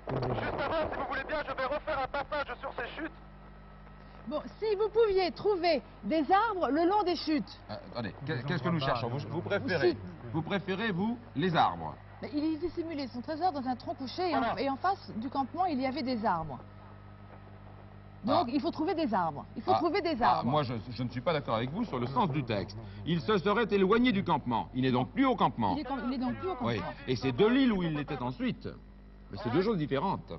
[SPEAKER 2] Juste avant, si vous voulez bien, je vais refaire un passage sur ces chutes.
[SPEAKER 4] Bon, si vous pouviez trouver des arbres le long des chutes,
[SPEAKER 1] Attendez, qu'est-ce que nous cherchons vous préférez,
[SPEAKER 4] Aussi.
[SPEAKER 1] vous préférez, vous, les arbres.
[SPEAKER 4] mais il y dissimulait son trésor dans un tronc couché et en,
[SPEAKER 2] Voilà.
[SPEAKER 4] et en face du campement, il y avait des arbres. Donc,
[SPEAKER 1] Ah.
[SPEAKER 4] il faut trouver des arbres. Il faut trouver des arbres.
[SPEAKER 1] Moi, je ne suis pas d'accord avec vous sur le sens du texte. Il se serait éloigné du campement. Il n'est donc plus au campement.
[SPEAKER 4] Il est donc plus au campement.
[SPEAKER 1] Oui, et c'est de l'île où il était ensuite. Mais c'est deux choses différentes.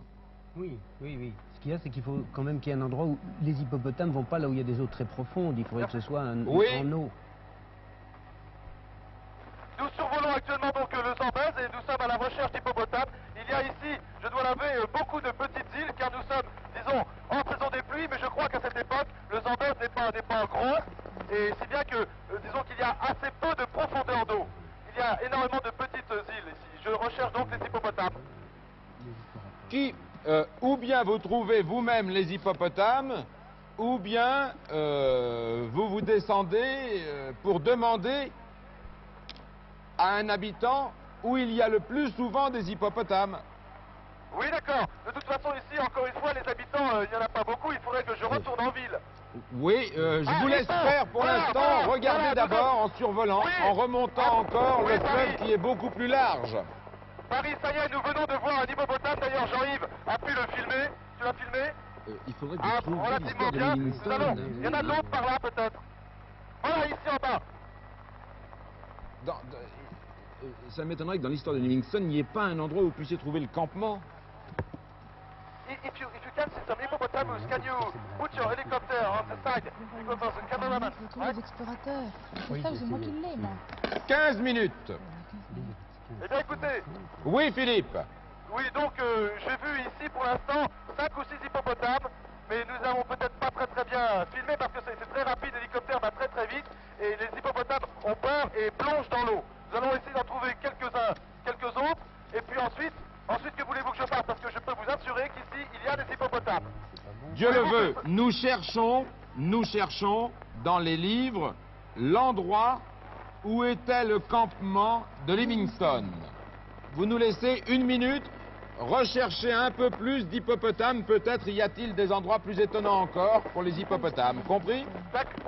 [SPEAKER 5] Oui, oui, oui. Ce qu'il y a, c'est qu'il faut quand même qu'il y ait un endroit où les hippopotames vont pas là où il y a des eaux très profondes. Il faudrait que ce soit
[SPEAKER 1] Oui.
[SPEAKER 5] en eau.
[SPEAKER 2] Nous survolons actuellement donc le Zambèze et nous sommes à la recherche d'hippopotames. Il y a ici, je dois l'avouer, beaucoup de petites îles car nous sommes, disons, en saison des pluies, mais je crois qu'à cette époque, le Zambèze n'est pas gros. Et si bien que, disons qu'il y a assez peu de profondeur d'eau. Il y a énormément de petites îles ici. Je recherche donc les hippopotames.
[SPEAKER 1] Ou bien vous trouvez vous-même les hippopotames, ou bien vous vous descendez pour demander à un habitant où il y a le plus souvent des hippopotames.
[SPEAKER 2] Oui, d'accord. De toute façon, ici, encore une fois, les habitants, il n'y en a pas beaucoup. Il faudrait que je retourne en ville.
[SPEAKER 1] Oui, je vous laisse faire pour
[SPEAKER 2] Voilà,
[SPEAKER 1] l'instant.
[SPEAKER 2] voilà,
[SPEAKER 1] Regardez
[SPEAKER 2] voilà,
[SPEAKER 1] d'abord en survolant,
[SPEAKER 2] Oui.
[SPEAKER 1] en remontant encore
[SPEAKER 2] Oui,
[SPEAKER 1] le
[SPEAKER 2] Paris.
[SPEAKER 1] fleuve qui est beaucoup plus large.
[SPEAKER 2] Paris, ça y est, nous venons de voir un hippopotame. D'ailleurs, Jean-Yves a pu le filmer. Tu l'as filmé?
[SPEAKER 5] Il faudrait que
[SPEAKER 2] Ah,
[SPEAKER 5] je trouve
[SPEAKER 2] relativement
[SPEAKER 5] l'histoire de
[SPEAKER 2] bien.
[SPEAKER 5] Livingstone.
[SPEAKER 2] Nous allons. Il y en a d'autres par là, peut-être. Voilà, ici en bas.
[SPEAKER 1] Ça m'étonnerait que dans l'histoire de Livingstone, il n'y ait pas un endroit où vous puissiez trouver le campement.
[SPEAKER 2] If you can see some hippopotamus, can you put your helicopter on the side? Because there's a cameraman.
[SPEAKER 4] Il faut trouver les explorateurs. C'est
[SPEAKER 5] Oui,
[SPEAKER 4] ça,
[SPEAKER 5] j'ai
[SPEAKER 4] c'est moi qui
[SPEAKER 5] essayé.
[SPEAKER 4] l'ai, moi.
[SPEAKER 1] 15 minutes.
[SPEAKER 2] Eh bien, écoutez.
[SPEAKER 1] Oui, Philippe.
[SPEAKER 2] Oui, donc j'ai vu ici pour l'instant 5 ou 6 hippopotames, mais nous avons peut-être pas très bien filmé parce que c'est très rapide, l'hélicoptère va très vite et les hippopotames ont peur et plongent dans l'eau. Nous allons essayer d'en trouver quelques-uns, quelques autres, et puis ensuite que voulez-vous que je fasse? Parce que je peux vous assurer qu'ici il y a des hippopotames.
[SPEAKER 1] Dieu le veut, nous cherchons dans les livres l'endroit où était le campement de Livingstone. Vous nous laissez 1 minute, rechercher un peu plus d'hippopotames. Peut-être y a-t-il des endroits plus étonnants encore pour les hippopotames. Compris?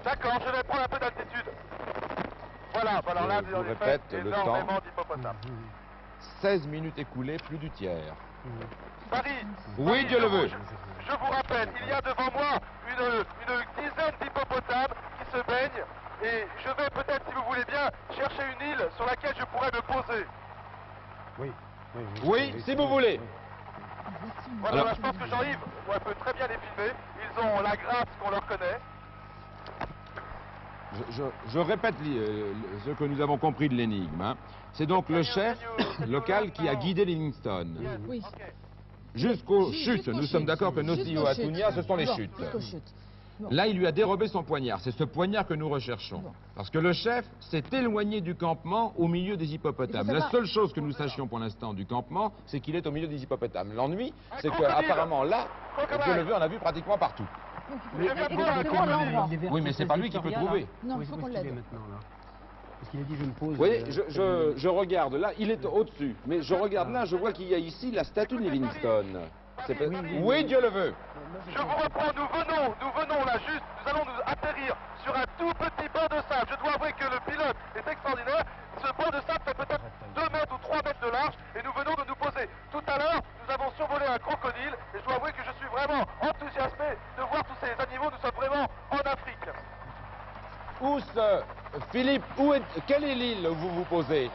[SPEAKER 2] D'accord, je vais prendre un peu d'altitude. Voilà, alors là,
[SPEAKER 1] Je vous
[SPEAKER 2] en effet,
[SPEAKER 1] répète le
[SPEAKER 2] énormément
[SPEAKER 1] temps.
[SPEAKER 2] d'hippopotames.
[SPEAKER 1] 16 minutes écoulées, plus du tiers.
[SPEAKER 2] Paris.
[SPEAKER 1] Oui,
[SPEAKER 2] Paris,
[SPEAKER 1] Dieu le veut.
[SPEAKER 2] Je vous rappelle, il y a devant moi une dizaine d'hippopotames qui se baignent et je vais peut-être, si vous voulez bien, chercher une île sur laquelle je pourrais me poser.
[SPEAKER 1] Oui, si vous voulez.
[SPEAKER 2] Voilà,
[SPEAKER 1] Alors-
[SPEAKER 2] je pense que Jean-Yves peut très bien les filmer. Ils ont la grâce qu'on leur connaît.
[SPEAKER 1] Je répète ce que nous avons compris de l'énigme, hein. C'est donc le chef local qui a guidé Livingstone.
[SPEAKER 4] Oui.
[SPEAKER 1] Jusqu'aux chutes.
[SPEAKER 4] Jusqu'aux
[SPEAKER 1] Nous sommes
[SPEAKER 4] chutes.
[SPEAKER 1] d'accord que
[SPEAKER 4] Jusqu'aux
[SPEAKER 1] Nosio Atunia, ce sont les
[SPEAKER 4] Bon,
[SPEAKER 1] chutes.
[SPEAKER 4] jusqu'aux chutes. Bon.
[SPEAKER 1] Là, il lui a dérobé son poignard. C'est ce poignard que nous recherchons.
[SPEAKER 4] Bon.
[SPEAKER 1] Parce que le chef s'est éloigné du campement au milieu des hippopotames.
[SPEAKER 4] Il faut
[SPEAKER 1] La
[SPEAKER 4] savoir-
[SPEAKER 1] seule chose que nous sachions pour l'instant du campement, c'est qu'il est au milieu des hippopotames. L'ennui, c'est
[SPEAKER 2] crocodile.
[SPEAKER 1] qu'apparemment là,
[SPEAKER 2] Crocodile.
[SPEAKER 1] Dieu le veut, on a vu pratiquement partout.
[SPEAKER 4] Donc, il faut
[SPEAKER 2] Je viens de voir un
[SPEAKER 4] exactement l'endroit.
[SPEAKER 2] crocodile.
[SPEAKER 1] Oui, mais c'est pas lui qui peut trouver.
[SPEAKER 4] Non, il faut qu'on l'aide.
[SPEAKER 5] Maintenant, là. Parce qu'il a dit je me pose.
[SPEAKER 1] Oui, je regarde là, il est au-dessus. Mais je regarde là, je vois qu'il y a ici la statue de Livingstone. Oui, Dieu le veut.
[SPEAKER 2] Je vous reprends, nous venons là juste, nous allons nous atterrir sur un tout petit banc de sable. Je dois avouer que le pilote est extraordinaire. Ce banc de sable fait peut-être 2 mètres ou 3 mètres de large et nous venons de nous poser. Tout à l'heure, nous avons survolé un crocodile et je dois avouer que je suis vraiment enthousiasmé de voir tous ces animaux. Nous sommes vraiment en Afrique.
[SPEAKER 1] Philippe, quelle est l'île où vous vous posez?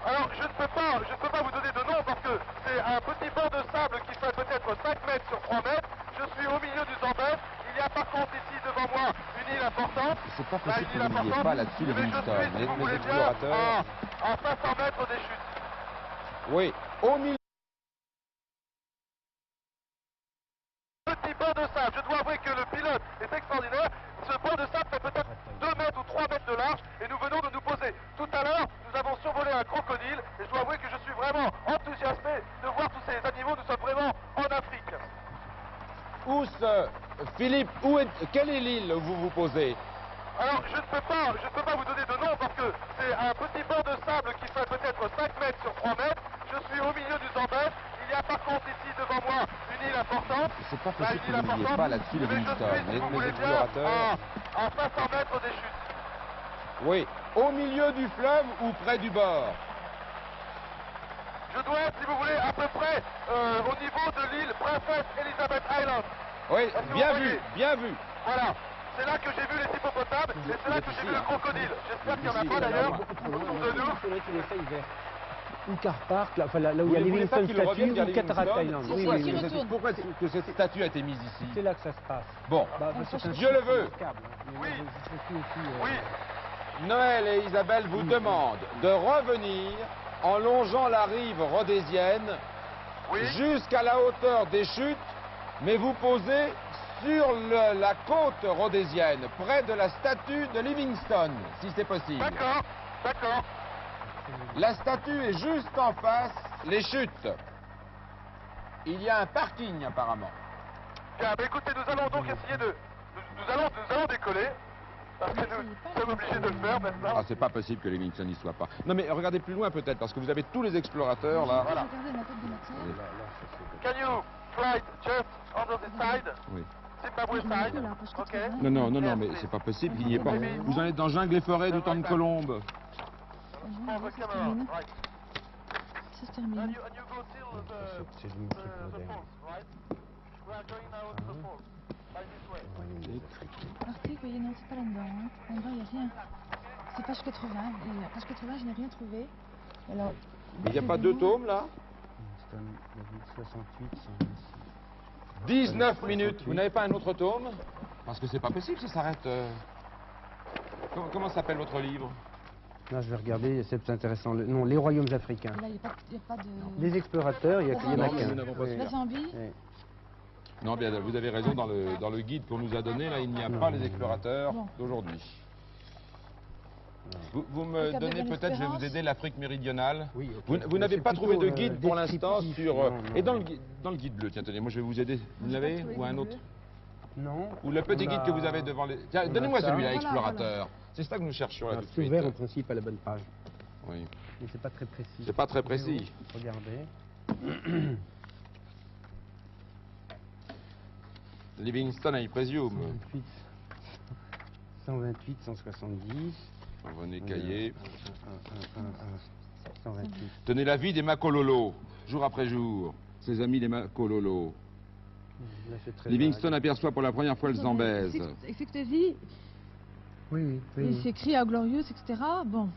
[SPEAKER 2] Alors, je ne peux pas vous donner de nom parce que c'est un petit banc de sable qui fait peut-être 5 mètres sur 3 mètres. Je suis au milieu du Zambèze. Il y a par contre ici devant moi une île importante.
[SPEAKER 1] C'est pas
[SPEAKER 2] Là,
[SPEAKER 1] possible
[SPEAKER 2] une
[SPEAKER 1] que
[SPEAKER 2] île
[SPEAKER 1] vous n'ayez
[SPEAKER 2] importante.
[SPEAKER 1] pas là-dessus
[SPEAKER 2] Mais je
[SPEAKER 1] Livingstone.
[SPEAKER 2] suis, si vous
[SPEAKER 1] Les
[SPEAKER 2] voulez bien,
[SPEAKER 1] explorateurs.
[SPEAKER 2] à 500 mètres des chutes.
[SPEAKER 1] Oui, au milieu.
[SPEAKER 2] Petit banc de sable. Je dois avouer que le pilote est extraordinaire. Ce banc de sable fait peut-être 2 mètres ou 3 mètres de large et nous venons de nous poser. Tout à l'heure, nous avons survolé un crocodile et je dois avouer que je suis vraiment enthousiasmé de voir tous ces animaux. Nous sommes vraiment en Afrique.
[SPEAKER 1] Philippe, quelle est l'île où vous vous posez?
[SPEAKER 2] Alors, je ne peux pas vous donner de nom parce que c'est un petit banc de sable qui fait peut-être 5 mètres sur 3 mètres. Je suis au milieu du Zambèze. Il y a par contre ici devant moi une île importante.
[SPEAKER 1] C'est pas
[SPEAKER 2] Là,
[SPEAKER 1] possible
[SPEAKER 2] une
[SPEAKER 1] que
[SPEAKER 2] île
[SPEAKER 1] vous n'ayez
[SPEAKER 2] importante.
[SPEAKER 1] pas là-dessus
[SPEAKER 2] Mais je
[SPEAKER 1] Livingstone.
[SPEAKER 2] suis, si vous
[SPEAKER 1] Les
[SPEAKER 2] voulez bien,
[SPEAKER 1] explorateurs.
[SPEAKER 2] à 500 mètres des chutes.
[SPEAKER 1] Oui, au milieu du fleuve ou près du bord?
[SPEAKER 2] Je dois être, si vous voulez, à peu près au niveau de l'île Princess Elizabeth Island.
[SPEAKER 1] Oui,
[SPEAKER 2] Est-ce que vous
[SPEAKER 1] bien
[SPEAKER 2] voyez
[SPEAKER 1] vu, bien vu.
[SPEAKER 2] Voilà. C'est là que j'ai vu les hippopotames et c'est là que j'ai vu le crocodile. J'espère qu'il n'y en a pas d'ailleurs autour de nous.
[SPEAKER 5] Il faudrait qu'il essaye vers ou Car Park, là, enfin, là où
[SPEAKER 1] Vous
[SPEAKER 5] il y a
[SPEAKER 1] voulez pas
[SPEAKER 5] Livingstone
[SPEAKER 1] qu'il revienne
[SPEAKER 5] Statue
[SPEAKER 1] vers
[SPEAKER 5] ou Cataract
[SPEAKER 1] Livingstone?
[SPEAKER 5] Island.
[SPEAKER 4] Si,
[SPEAKER 5] Oui,
[SPEAKER 4] si,
[SPEAKER 5] oui,
[SPEAKER 4] si,
[SPEAKER 5] oui.
[SPEAKER 4] retourne.
[SPEAKER 1] Pourquoi est-ce que cette statue a été mise ici?
[SPEAKER 5] C'est là que ça se passe.
[SPEAKER 1] Bon,
[SPEAKER 5] Bah, c'est un
[SPEAKER 1] Dieu le veut.
[SPEAKER 5] remarquable, hein. Mais moi,
[SPEAKER 2] Oui.
[SPEAKER 5] je suis aussi,
[SPEAKER 2] Oui.
[SPEAKER 1] Noël et Isabelle vous demandent de revenir en longeant la rive rhodésienne
[SPEAKER 2] Oui.
[SPEAKER 1] jusqu'à la hauteur des chutes, mais vous posez sur la côte rhodésienne, près de la statue de Livingstone, si c'est possible.
[SPEAKER 2] D'accord. D'accord.
[SPEAKER 1] La statue est juste en face, les chutes. Il y a un parking apparemment.
[SPEAKER 2] Bien, bah écoutez, nous allons donc essayer de... Nous allons décoller. Parce que nous sommes obligés de le faire maintenant.
[SPEAKER 1] Ah, c'est pas possible que Livingstone n'y soit pas. Non, mais regardez plus loin peut-être, parce que vous avez tous les explorateurs là.
[SPEAKER 2] Voilà.
[SPEAKER 4] Regardez la tête de matière.
[SPEAKER 2] Can you fly just under the side?
[SPEAKER 1] Oui.
[SPEAKER 2] Zimbabwe side. Ok.
[SPEAKER 1] Non, non, non, non, mais c'est pas possible qu'il n'y ait pas. Vous en êtes dans jungle et forêt du temps de Colombe.
[SPEAKER 2] On the camera. Right.
[SPEAKER 4] Ça se termine.
[SPEAKER 2] And you go till
[SPEAKER 5] C'est le type
[SPEAKER 2] the
[SPEAKER 5] moderne.
[SPEAKER 2] falls, right? We are going now to the falls. By this way.
[SPEAKER 5] Royaume des Africains.
[SPEAKER 4] Article, voyez, non, c'est pas là-dedans. Hein. Là-dedans, il n'y a rien. C'est page 80. Et à page 80, je n'ai rien trouvé. Alors,
[SPEAKER 1] Il n'y a pas deux tomes là?
[SPEAKER 5] Livingstone, la ville 68, 126.
[SPEAKER 1] 19 minutes. Vous n'avez pas un autre tome? Parce que c'est pas possible, ça s'arrête. Comment s'appelle votre livre?
[SPEAKER 5] Là, je vais regarder, c'est intéressant. Non, les royaumes africains.
[SPEAKER 4] là, il n'y a pas de...
[SPEAKER 5] Les explorateurs, il y en a
[SPEAKER 1] Non, mais
[SPEAKER 5] qu'un.
[SPEAKER 1] nous n'avons pas
[SPEAKER 5] Oui.
[SPEAKER 1] celui-là.
[SPEAKER 4] La Zambie.
[SPEAKER 5] Oui.
[SPEAKER 1] Non, bien, vous avez raison, dans le guide qu'on nous a donné, là, il n'y a pas les explorateurs
[SPEAKER 4] Non.
[SPEAKER 1] d'aujourd'hui. Vous
[SPEAKER 4] Le
[SPEAKER 1] me
[SPEAKER 4] Cap de
[SPEAKER 1] donnez peut-être, je vais vous
[SPEAKER 4] Bonne-Espérance.
[SPEAKER 1] aider, l'Afrique méridionale.
[SPEAKER 5] Oui, ok.
[SPEAKER 1] Vous
[SPEAKER 5] Mais
[SPEAKER 1] n'avez
[SPEAKER 5] c'est
[SPEAKER 1] pas trouvé de
[SPEAKER 5] plutôt,
[SPEAKER 1] guide pour l'instant
[SPEAKER 5] descriptif.
[SPEAKER 1] sur...
[SPEAKER 5] Non, non,
[SPEAKER 1] et dans
[SPEAKER 5] non.
[SPEAKER 1] le guide bleu, tiens, tenez, moi je vais vous aider. Vous
[SPEAKER 4] J'ai pas
[SPEAKER 1] l'avez?
[SPEAKER 4] trouvé
[SPEAKER 1] Ou un
[SPEAKER 4] le
[SPEAKER 1] autre?
[SPEAKER 4] bleu.
[SPEAKER 5] Non.
[SPEAKER 1] Ou le petit
[SPEAKER 5] On
[SPEAKER 1] guide
[SPEAKER 5] a-
[SPEAKER 1] que vous avez devant les... Tiens,
[SPEAKER 5] on a
[SPEAKER 1] donnez-moi
[SPEAKER 5] ça.
[SPEAKER 1] celui-là,
[SPEAKER 4] Voilà,
[SPEAKER 1] explorateur. C'est ça que nous cherchions là
[SPEAKER 5] Alors,
[SPEAKER 1] tout de
[SPEAKER 5] c'est
[SPEAKER 1] suite.
[SPEAKER 5] ouvert en principe à la bonne page.
[SPEAKER 1] Oui.
[SPEAKER 5] Mais c'est pas très précis.
[SPEAKER 1] C'est pas très précis.
[SPEAKER 5] Regardez.
[SPEAKER 1] Livingstone, I presume.
[SPEAKER 5] 128, 170.
[SPEAKER 1] René Caillé.
[SPEAKER 5] 128.
[SPEAKER 1] Tenez la vie des Makololo, jour après jour. Ses amis les Makololo.
[SPEAKER 5] Là, c'est très
[SPEAKER 1] Livingstone
[SPEAKER 5] vague.
[SPEAKER 1] aperçoit pour la première fois le Zambèze.
[SPEAKER 4] Ecstasy,
[SPEAKER 5] Oui, oui, oui.
[SPEAKER 4] il s'écrit à Glorious, etc. Bon,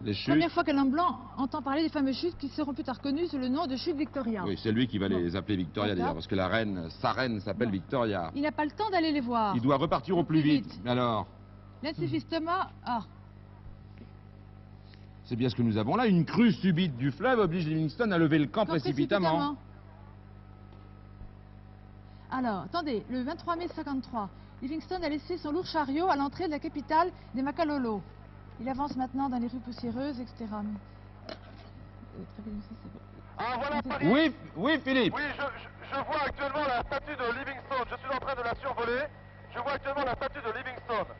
[SPEAKER 1] Les chutes.
[SPEAKER 4] première fois qu'un homme blanc entend parler des fameuses chutes qui seront plus tard connues sous le nom de chute Victoria.
[SPEAKER 1] Oui, c'est lui qui va les appeler Victoria d'ailleurs, parce que la reine, sa reine s'appelle
[SPEAKER 4] Non.
[SPEAKER 1] Victoria.
[SPEAKER 4] Il n'a pas le temps d'aller les voir.
[SPEAKER 1] Il doit repartir au plus vite. Alors,
[SPEAKER 4] L'insuffisamment... Ah,
[SPEAKER 1] c'est bien ce que nous avons là. Une crue subite du fleuve oblige Livingstone à lever le camp précipitamment.
[SPEAKER 4] Alors, attendez, le 23 mai 53, Livingstone a laissé son lourd chariot à l'entrée de la capitale des Makalolo. Il avance maintenant dans les rues poussiéreuses, etc.
[SPEAKER 2] Ah voilà Paris.
[SPEAKER 1] Oui, oui, Philippe.
[SPEAKER 2] Oui, je vois actuellement la statue de Livingstone. Je suis en train de la survoler. Je vois actuellement la statue de Livingstone.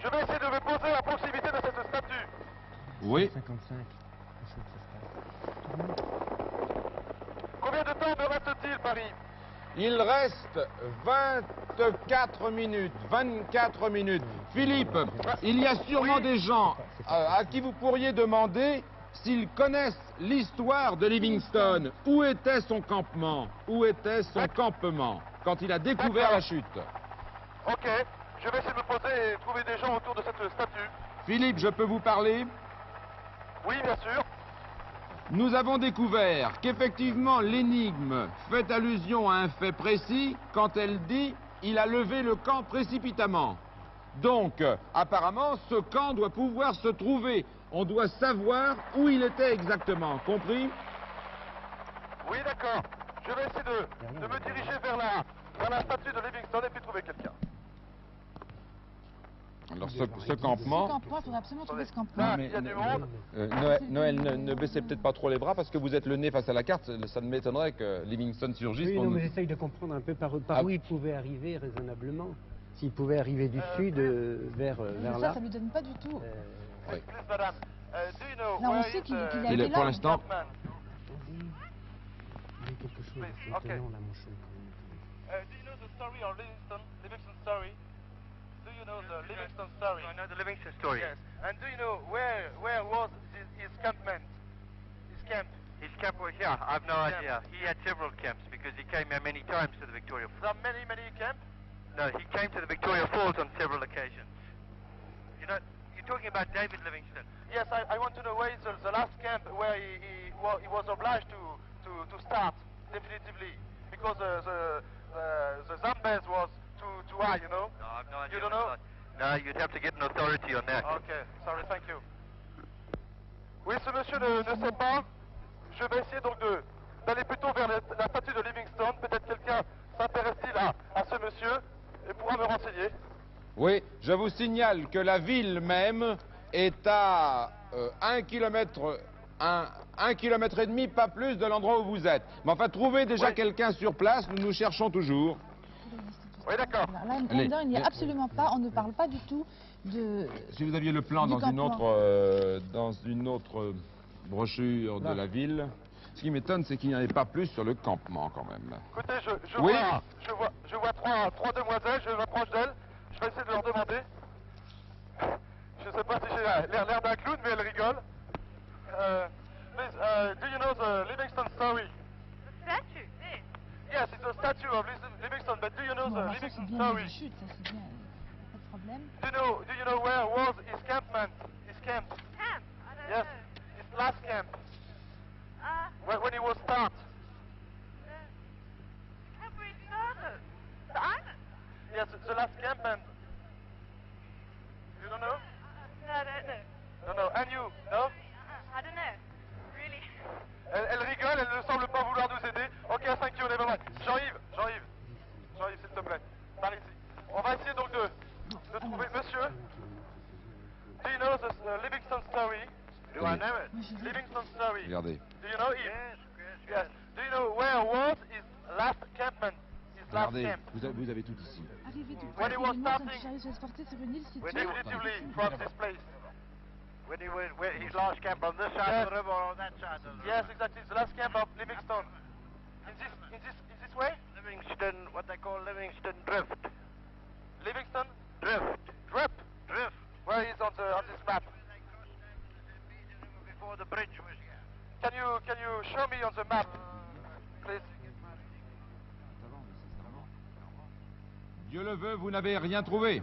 [SPEAKER 2] Je vais essayer de me poser à proximité de cette statue.
[SPEAKER 1] Oui.
[SPEAKER 5] 55.
[SPEAKER 2] Combien de temps me reste-t-il, Paris?
[SPEAKER 1] Il reste 24 minutes. 24 minutes. Philippe, il y a sûrement des gens à qui vous pourriez demander s'ils connaissent l'histoire de Livingstone. Où était son campement? Où était son campement quand il a découvert la chute?
[SPEAKER 2] Ok, je vais essayer de me poser et trouver des gens autour de cette statue.
[SPEAKER 1] Philippe, je peux vous parler?
[SPEAKER 2] Oui, bien sûr.
[SPEAKER 1] Nous avons découvert qu'effectivement l'énigme fait allusion à un fait précis quand elle dit « il a levé le camp précipitamment ». Donc, apparemment, ce camp doit pouvoir se trouver. On doit savoir où il était exactement. Compris?
[SPEAKER 2] Oui, d'accord. Je vais essayer de me diriger vers la statue de Livingstone et puis trouver quelqu'un.
[SPEAKER 1] Alors, ce
[SPEAKER 4] Ce
[SPEAKER 1] campement...
[SPEAKER 4] campement, il faudrait absolument trouver ce campement.
[SPEAKER 2] Là,
[SPEAKER 1] mais-
[SPEAKER 2] il y a du monde.
[SPEAKER 1] Noël, ne baissez peut-être pas trop les bras parce que vous êtes le nez face à la carte. Ça ne m'étonnerait que Livingstone surgisse.
[SPEAKER 5] Oui,
[SPEAKER 1] pour
[SPEAKER 5] non,
[SPEAKER 1] nous-
[SPEAKER 5] mais j'essaye de comprendre un peu par
[SPEAKER 1] Ah.
[SPEAKER 5] où il pouvait arriver raisonnablement. S'il pouvait arriver du sud vers
[SPEAKER 4] Mais
[SPEAKER 5] là.
[SPEAKER 4] ça lui donne pas du tout.
[SPEAKER 1] Oui.
[SPEAKER 2] Please, madame. Do you know
[SPEAKER 4] Là, on
[SPEAKER 2] where
[SPEAKER 4] sait
[SPEAKER 2] is
[SPEAKER 4] qu'il
[SPEAKER 2] the
[SPEAKER 4] a
[SPEAKER 1] Il est
[SPEAKER 4] été
[SPEAKER 1] pour
[SPEAKER 4] là.
[SPEAKER 1] l'instant...
[SPEAKER 2] Campman?
[SPEAKER 5] Il y a quelque chose
[SPEAKER 2] Please,
[SPEAKER 5] d'étonnant
[SPEAKER 2] ok.
[SPEAKER 5] là, mon chien.
[SPEAKER 2] Do you know the story of Livingstone story? Do you know the Livingstone story?
[SPEAKER 3] I know the Livingstone story.
[SPEAKER 2] Yes. And do you know where was his campment? His camp?
[SPEAKER 3] His camp was here. I have no
[SPEAKER 2] Camp.
[SPEAKER 3] idea. He had several camps because he came here many times to the Victoria Falls.
[SPEAKER 2] There are many camps.
[SPEAKER 3] No, he came to the Victoria Falls on several occasions. You know, you're talking about David Livingstone.
[SPEAKER 2] Yes, I want to know where is the last camp where he was obliged to start definitively because the Zambezi was too high, you know.
[SPEAKER 3] No, I have no idea.
[SPEAKER 2] You don't
[SPEAKER 3] what
[SPEAKER 2] know?
[SPEAKER 3] it was. No, you'd have to get an authority on that.
[SPEAKER 2] Ok, sorry, thank you. Oui, ce monsieur ne sait pas. Je vais essayer donc d'aller plutôt vers la statue de Livingstone. Peut-être quelqu'un s'intéresse-t-il à ce monsieur et pourra me renseigner.
[SPEAKER 1] Oui, je vous signale que la ville même est à 1 kilomètre et demi, pas plus, de l'endroit où vous êtes. Mais enfin, trouvez déjà
[SPEAKER 2] Oui.
[SPEAKER 1] quelqu'un sur place, nous nous cherchons toujours.
[SPEAKER 2] Oui, d'accord.
[SPEAKER 4] Voilà, là,
[SPEAKER 1] Allez.
[SPEAKER 4] là-dedans, il n'y a absolument pas, on ne parle pas du tout de...
[SPEAKER 1] Si vous aviez le plan
[SPEAKER 4] Du
[SPEAKER 1] dans une
[SPEAKER 4] campement.
[SPEAKER 1] autre brochure de
[SPEAKER 5] Là.
[SPEAKER 1] la ville, ce qui m'étonne, c'est qu'il n'y en ait pas plus sur le campement quand même.
[SPEAKER 2] Écoutez,
[SPEAKER 1] Oui.
[SPEAKER 2] je vois trois demoiselles, je m'approche d'elles, je vais essayer de leur demander. Je sais pas si j'ai l'air d'un clown, mais elles rigolent. Please, do you know the Livingstone story?
[SPEAKER 6] The statue, this.
[SPEAKER 2] Yes, it's a statue of Livingstone, but do you know
[SPEAKER 4] Bon,
[SPEAKER 2] the
[SPEAKER 4] alors ça, c'est
[SPEAKER 2] Livingstone
[SPEAKER 4] bien
[SPEAKER 2] story?
[SPEAKER 4] les chutes, ça c'est bien, pas de problème.
[SPEAKER 2] Do you know where was his campment? His camp?
[SPEAKER 6] Camp. I don't
[SPEAKER 2] Yes,
[SPEAKER 6] know.
[SPEAKER 2] his last camp.
[SPEAKER 6] Uh,
[SPEAKER 2] When he was start.
[SPEAKER 6] Camp where he started. The island.
[SPEAKER 2] Yes, the last campment. You don't know?
[SPEAKER 6] No, I don't know.
[SPEAKER 2] No, no. And you? No?
[SPEAKER 6] I don't know. Really.
[SPEAKER 2] Elle rigole, elle ne semble pas vouloir nous aider. Ok, thank you, never mind. Jean-Yves, s'il te plaît, par ici. On va essayer donc de trouver monsieur. Do you know the Livingstone story?
[SPEAKER 3] Do I know it?
[SPEAKER 4] Moi, je vais...
[SPEAKER 2] Livingstone story.
[SPEAKER 1] Regardez.
[SPEAKER 2] Do you know it?
[SPEAKER 3] Yes,
[SPEAKER 2] Yes. Do you know where was his last campment? His last
[SPEAKER 1] Regardez,
[SPEAKER 2] camp?
[SPEAKER 1] vous avez tout ici.
[SPEAKER 4] Arriver tout
[SPEAKER 2] When
[SPEAKER 4] près,
[SPEAKER 2] he was
[SPEAKER 4] évidemment,
[SPEAKER 2] starting-
[SPEAKER 4] quand j'arrive à se porter sur une île située...
[SPEAKER 2] Definitively from this place.
[SPEAKER 3] When he was his last camp on this side
[SPEAKER 2] Yes.
[SPEAKER 3] of the river or on that side of the
[SPEAKER 2] Yes,
[SPEAKER 3] river?
[SPEAKER 2] exactly. The last camp of Livingstone. In this way?
[SPEAKER 3] Livingston, what they call Livingston Drift.
[SPEAKER 2] Livingston?
[SPEAKER 3] Drift.
[SPEAKER 2] Drift.
[SPEAKER 3] Drift.
[SPEAKER 2] Where is on this map?
[SPEAKER 3] Before the bridge was here.
[SPEAKER 2] Can you show me on the map, please?
[SPEAKER 1] Dieu le veut, vous n'avez rien trouvé.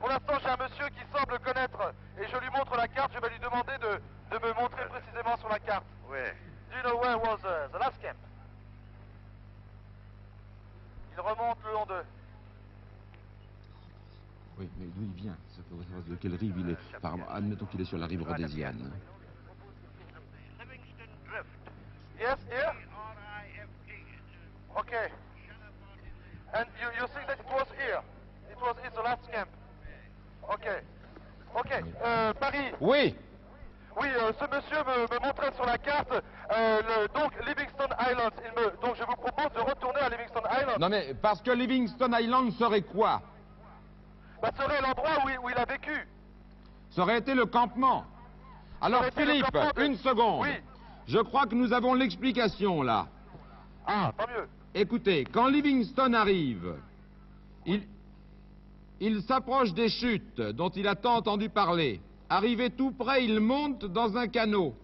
[SPEAKER 2] Pour l'instant, j'ai un monsieur qui semble connaître et je lui montre la carte. Je vais lui demander de me montrer précisément sur la carte.
[SPEAKER 3] Where?
[SPEAKER 2] Do you know where was the last camp? Il remonte le long de...
[SPEAKER 1] Oui, mais d'où il vient? Ça faudrait savoir de quelle rive il est. Admettons qu'il est sur la rive rhodésienne.
[SPEAKER 3] Livingston Drift.
[SPEAKER 2] Yes, here?
[SPEAKER 3] R-I-F-T.
[SPEAKER 2] Okay. And you think that it was here? It was the last camp? Okay. Okay. Paris.
[SPEAKER 1] Oui.
[SPEAKER 2] Oui, ce monsieur me montrait sur la carte donc Livingstone Island. Donc je vous propose de retourner à Livingstone Island.
[SPEAKER 1] Non mais, parce que Livingstone Island serait quoi?
[SPEAKER 2] Bah, ce serait l'endroit où il a vécu.
[SPEAKER 1] Ça aurait été le campement. Alors
[SPEAKER 2] aurait été le
[SPEAKER 1] Philippe,
[SPEAKER 2] campement de-
[SPEAKER 1] une seconde.
[SPEAKER 2] Oui.
[SPEAKER 1] Je crois que nous avons l'explication là.
[SPEAKER 2] Ah, tant mieux.
[SPEAKER 1] Écoutez, quand Livingstone arrive, il s'approche des chutes dont il a tant entendu parler. Arrivé tout près, il monte dans un canot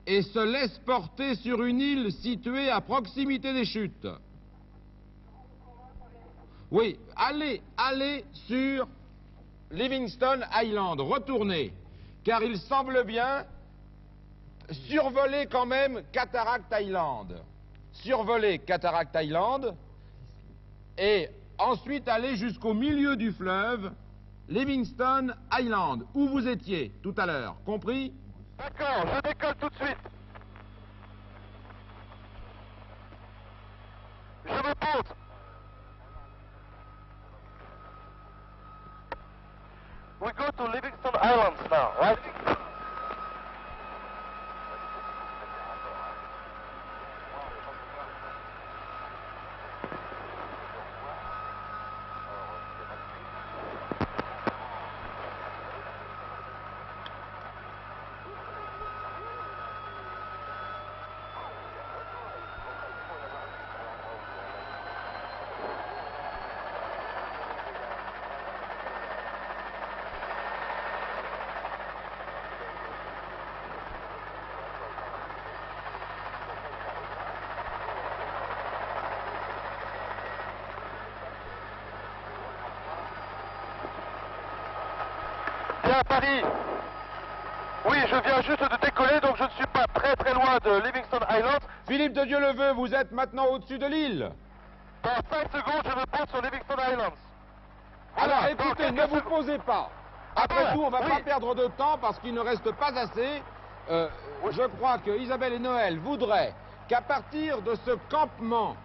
[SPEAKER 1] et se laisse porter sur une île située à proximité des chutes. Oui, allez sur Livingstone Island, retournez, car il semble bien survoler quand même Cataract Island. Survoler Cataract Island et ensuite aller jusqu'au milieu du fleuve, Livingstone Island, où vous étiez tout à l'heure, compris?
[SPEAKER 2] D'accord, je décolle tout de suite. Je me pose. We go to Livingstone Islands now, right? Bien, Paris. Oui, je viens juste de décoller, donc je ne suis pas très loin de Livingstone Island.
[SPEAKER 1] Philippe de Dieu le veut, vous êtes maintenant au-dessus de l'île.
[SPEAKER 2] Dans 5 secondes, je me pose sur Livingstone Islands.
[SPEAKER 1] Alors
[SPEAKER 2] Voilà,
[SPEAKER 1] écoutez,
[SPEAKER 2] dans
[SPEAKER 1] ne
[SPEAKER 2] quelques
[SPEAKER 1] vous
[SPEAKER 2] secondes.
[SPEAKER 1] posez pas. Après
[SPEAKER 2] Ah,
[SPEAKER 1] tout, on ne va
[SPEAKER 2] oui.
[SPEAKER 1] pas perdre de temps parce qu'il ne reste pas assez. Je crois que Isabelle et Noël voudraient qu'à partir de ce campement,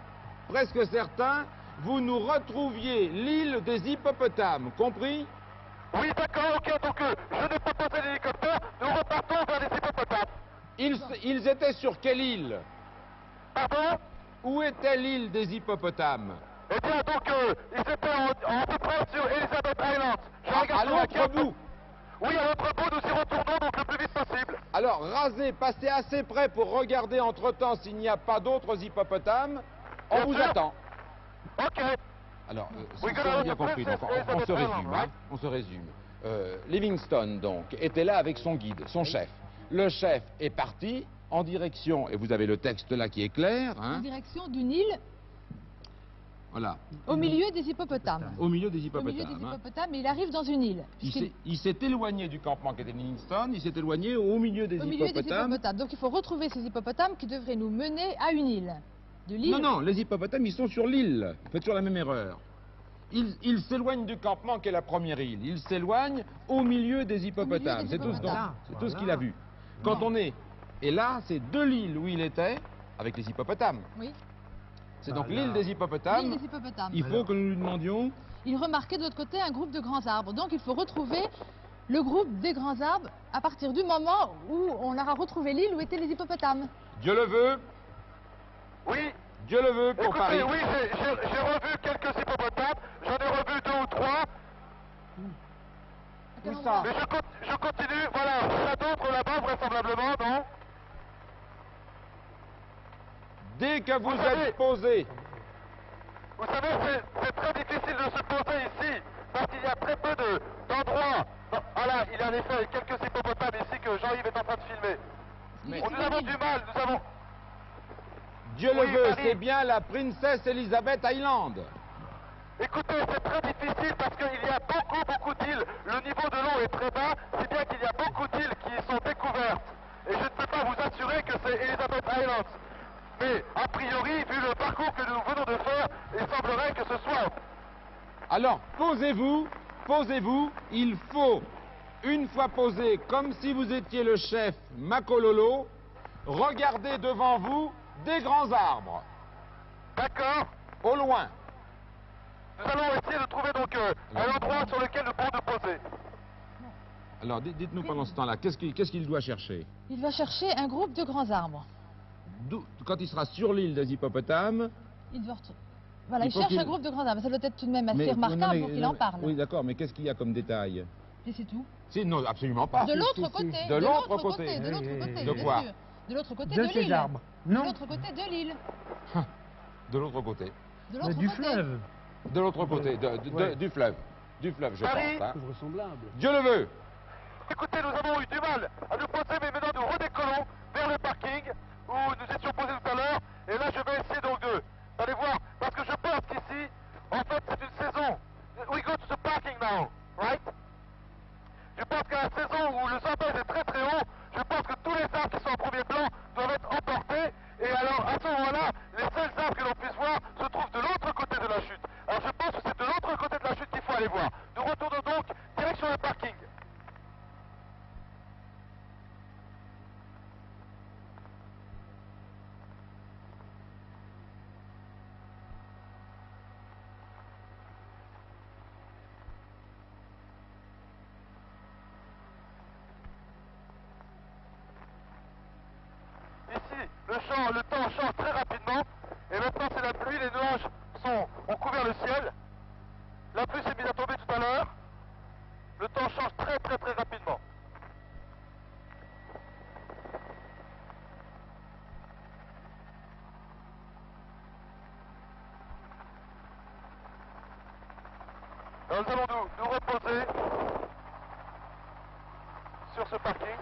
[SPEAKER 1] presque certain, vous nous retrouviez l'île des hippopotames, compris?
[SPEAKER 2] Oui, d'accord, ok, donc je n'ai pas posé l'hélicoptère, nous repartons vers les hippopotames.
[SPEAKER 1] Ils étaient sur quelle île?
[SPEAKER 2] Pardon?
[SPEAKER 1] Où était l'île des hippopotames?
[SPEAKER 2] Eh bien, donc, ils étaient à peu près sur Elizabeth Island. Je
[SPEAKER 1] À
[SPEAKER 2] regarde sur la
[SPEAKER 1] l'autre
[SPEAKER 2] carte.
[SPEAKER 1] bout.
[SPEAKER 2] Oui, à l'autre bout, nous y retournons donc le plus vite possible.
[SPEAKER 1] Alors, rasez, passez assez près pour regarder entre-temps s'il n'y a pas d'autres hippopotames. On
[SPEAKER 2] Bien
[SPEAKER 1] vous
[SPEAKER 2] sûr.
[SPEAKER 1] attend.
[SPEAKER 2] Ok.
[SPEAKER 1] Alors, si
[SPEAKER 2] We
[SPEAKER 1] on
[SPEAKER 2] gotta
[SPEAKER 1] a
[SPEAKER 2] let
[SPEAKER 1] bien
[SPEAKER 2] the
[SPEAKER 1] compris, donc,
[SPEAKER 2] princess
[SPEAKER 1] on se
[SPEAKER 2] Elizabeth
[SPEAKER 1] résume,
[SPEAKER 2] Island,
[SPEAKER 1] hein,
[SPEAKER 2] right?
[SPEAKER 1] on se résume. Livingstone, donc, était là avec son guide, son chef. Le chef est parti en direction, et vous avez le texte là qui est clair,
[SPEAKER 4] En
[SPEAKER 1] hein,
[SPEAKER 4] direction d'une île
[SPEAKER 1] voilà,
[SPEAKER 4] au milieu des hippopotames.
[SPEAKER 1] au milieu des
[SPEAKER 4] Au milieu
[SPEAKER 1] hippopotames.
[SPEAKER 4] des
[SPEAKER 1] hein.
[SPEAKER 4] hippopotames, et il arrive dans une île.
[SPEAKER 1] Il s'est éloigné du campement qui était Livingstone, il s'est éloigné au milieu des
[SPEAKER 4] Au milieu des
[SPEAKER 1] hippopotames.
[SPEAKER 4] hippopotames. Donc il faut retrouver ces hippopotames qui devraient nous mener à une île. De l'île.
[SPEAKER 1] Non, non, les hippopotames, ils sont sur l'île. Vous faites toujours la même erreur. Ils s'éloignent du campement qui est la première île. Ils s'éloignent au milieu des hippopotames.
[SPEAKER 4] des
[SPEAKER 1] C'est tout,
[SPEAKER 4] hippopotames.
[SPEAKER 1] c'est tout ce qu'il a vu. Quand on est... Et là, c'est de l'île où il était, avec les hippopotames.
[SPEAKER 4] Oui.
[SPEAKER 1] C'est donc
[SPEAKER 5] Voilà.
[SPEAKER 1] l'île des
[SPEAKER 4] L'île
[SPEAKER 1] hippopotames.
[SPEAKER 4] des hippopotames.
[SPEAKER 1] Il faut que nous lui demandions...
[SPEAKER 4] Il remarquait de l'autre côté un groupe de grands arbres. Donc il faut retrouver le groupe des grands arbres à partir du moment où on aura retrouvé l'île où étaient les hippopotames.
[SPEAKER 1] Dieu le veut,
[SPEAKER 2] Oui.
[SPEAKER 1] Dieu le veut pour
[SPEAKER 2] Écoutez,
[SPEAKER 1] Paris.
[SPEAKER 2] oui, j'ai revu quelques hippopotames. J'en ai revu 2 ou 3.
[SPEAKER 4] À quel
[SPEAKER 1] Où
[SPEAKER 4] endroit
[SPEAKER 1] ça
[SPEAKER 2] Mais je continue. Voilà. Il y en a d'autres là-bas, vraisemblablement, non?
[SPEAKER 1] Dès que vous
[SPEAKER 2] Vous savez-
[SPEAKER 1] êtes posé,
[SPEAKER 2] Vous savez, c'est très difficile de se poser ici, parce qu'il y a très peu d'endroits. Ah là, il y a en effet quelques hippopotames ici que Jean-Yves est en train de filmer.
[SPEAKER 4] Il est
[SPEAKER 2] Nous
[SPEAKER 4] sur
[SPEAKER 2] avons
[SPEAKER 4] l'île.
[SPEAKER 2] du mal, nous avons...
[SPEAKER 1] Dieu le
[SPEAKER 2] Oui,
[SPEAKER 1] veut,
[SPEAKER 2] Paris.
[SPEAKER 1] c'est bien la Princess Elizabeth Island.
[SPEAKER 2] Écoutez, c'est très difficile parce qu'il y a beaucoup d'îles. Le niveau de l'eau est très bas, si bien qu'il y a beaucoup d'îles qui sont découvertes. Et je ne peux pas vous assurer que c'est Elizabeth Island. Mais a priori, vu le parcours que nous venons de faire, il semblerait que ce soit...
[SPEAKER 1] Alors, posez-vous, il faut, une fois posé, comme si vous étiez le chef Makololo, regarder devant vous des grands arbres,
[SPEAKER 2] D'accord.
[SPEAKER 1] au loin.
[SPEAKER 2] Nous allons essayer de trouver donc un endroit sur lequel nous pouvons nous poser.
[SPEAKER 1] Alors, dites-nous pendant ce temps-là, qu'est-ce qu'il doit chercher?
[SPEAKER 4] Il va chercher un groupe de grands arbres.
[SPEAKER 1] Quand il sera sur l'île des hippopotames...
[SPEAKER 4] Il doit Voilà,
[SPEAKER 1] Il
[SPEAKER 4] il
[SPEAKER 1] faut
[SPEAKER 4] cherche
[SPEAKER 1] qu'il-
[SPEAKER 4] un groupe de grands arbres. Ça doit être tout de même assez
[SPEAKER 1] Mais-
[SPEAKER 4] remarquable
[SPEAKER 1] non,
[SPEAKER 4] pour qu'il
[SPEAKER 1] non,
[SPEAKER 4] en parle.
[SPEAKER 1] Oui, d'accord, mais qu'est-ce qu'il y a comme détail?
[SPEAKER 4] Et c'est tout.
[SPEAKER 1] Non, absolument pas.
[SPEAKER 4] De l'autre
[SPEAKER 5] si, si.
[SPEAKER 4] côté.
[SPEAKER 1] De l'autre côté.
[SPEAKER 4] De l'autre
[SPEAKER 5] Oui, oui,
[SPEAKER 4] côté.
[SPEAKER 5] oui.
[SPEAKER 1] De
[SPEAKER 4] bien
[SPEAKER 1] quoi?
[SPEAKER 4] sûr. De l'autre côté
[SPEAKER 5] De
[SPEAKER 4] de
[SPEAKER 5] ces
[SPEAKER 4] l'île.
[SPEAKER 5] arbres.
[SPEAKER 4] De
[SPEAKER 5] Non,
[SPEAKER 4] l'autre côté de l'île.
[SPEAKER 1] De l'autre côté.
[SPEAKER 4] De l'autre
[SPEAKER 5] du
[SPEAKER 4] côté.
[SPEAKER 5] fleuve.
[SPEAKER 1] De l'autre côté,
[SPEAKER 5] Ouais.
[SPEAKER 1] du fleuve. Du fleuve, je
[SPEAKER 2] Paris.
[SPEAKER 1] pense. hein.
[SPEAKER 5] Vraisemblable.
[SPEAKER 1] Dieu le veut.
[SPEAKER 2] Écoutez, nous avons eu du mal à nous poser, mais maintenant nous redécollons vers le parking où nous étions posés tout à l'heure. Et là, je vais essayer donc d'aller voir, parce que je pense qu'ici, en fait, c'est une saison. We go to the parking now, right? Je pense qu'à la saison où le sapin est très très haut, je pense que tous les arbres qui sont en premier plan doivent être emportés. Et alors, à ce moment-là, les seuls arbres que l'on puisse voir se trouvent de l'autre côté de la chute. Alors, je pense que c'est de l'autre côté de la chute qu'il faut aller voir. Nous retournons donc direction le parking. Ici, le temps change très rapidement. Et maintenant, c'est la pluie. Les nuages ont couvert le ciel. La pluie s'est mise à tomber tout à l'heure. Le temps change très rapidement. Alors, nous allons nous reposer sur ce parking.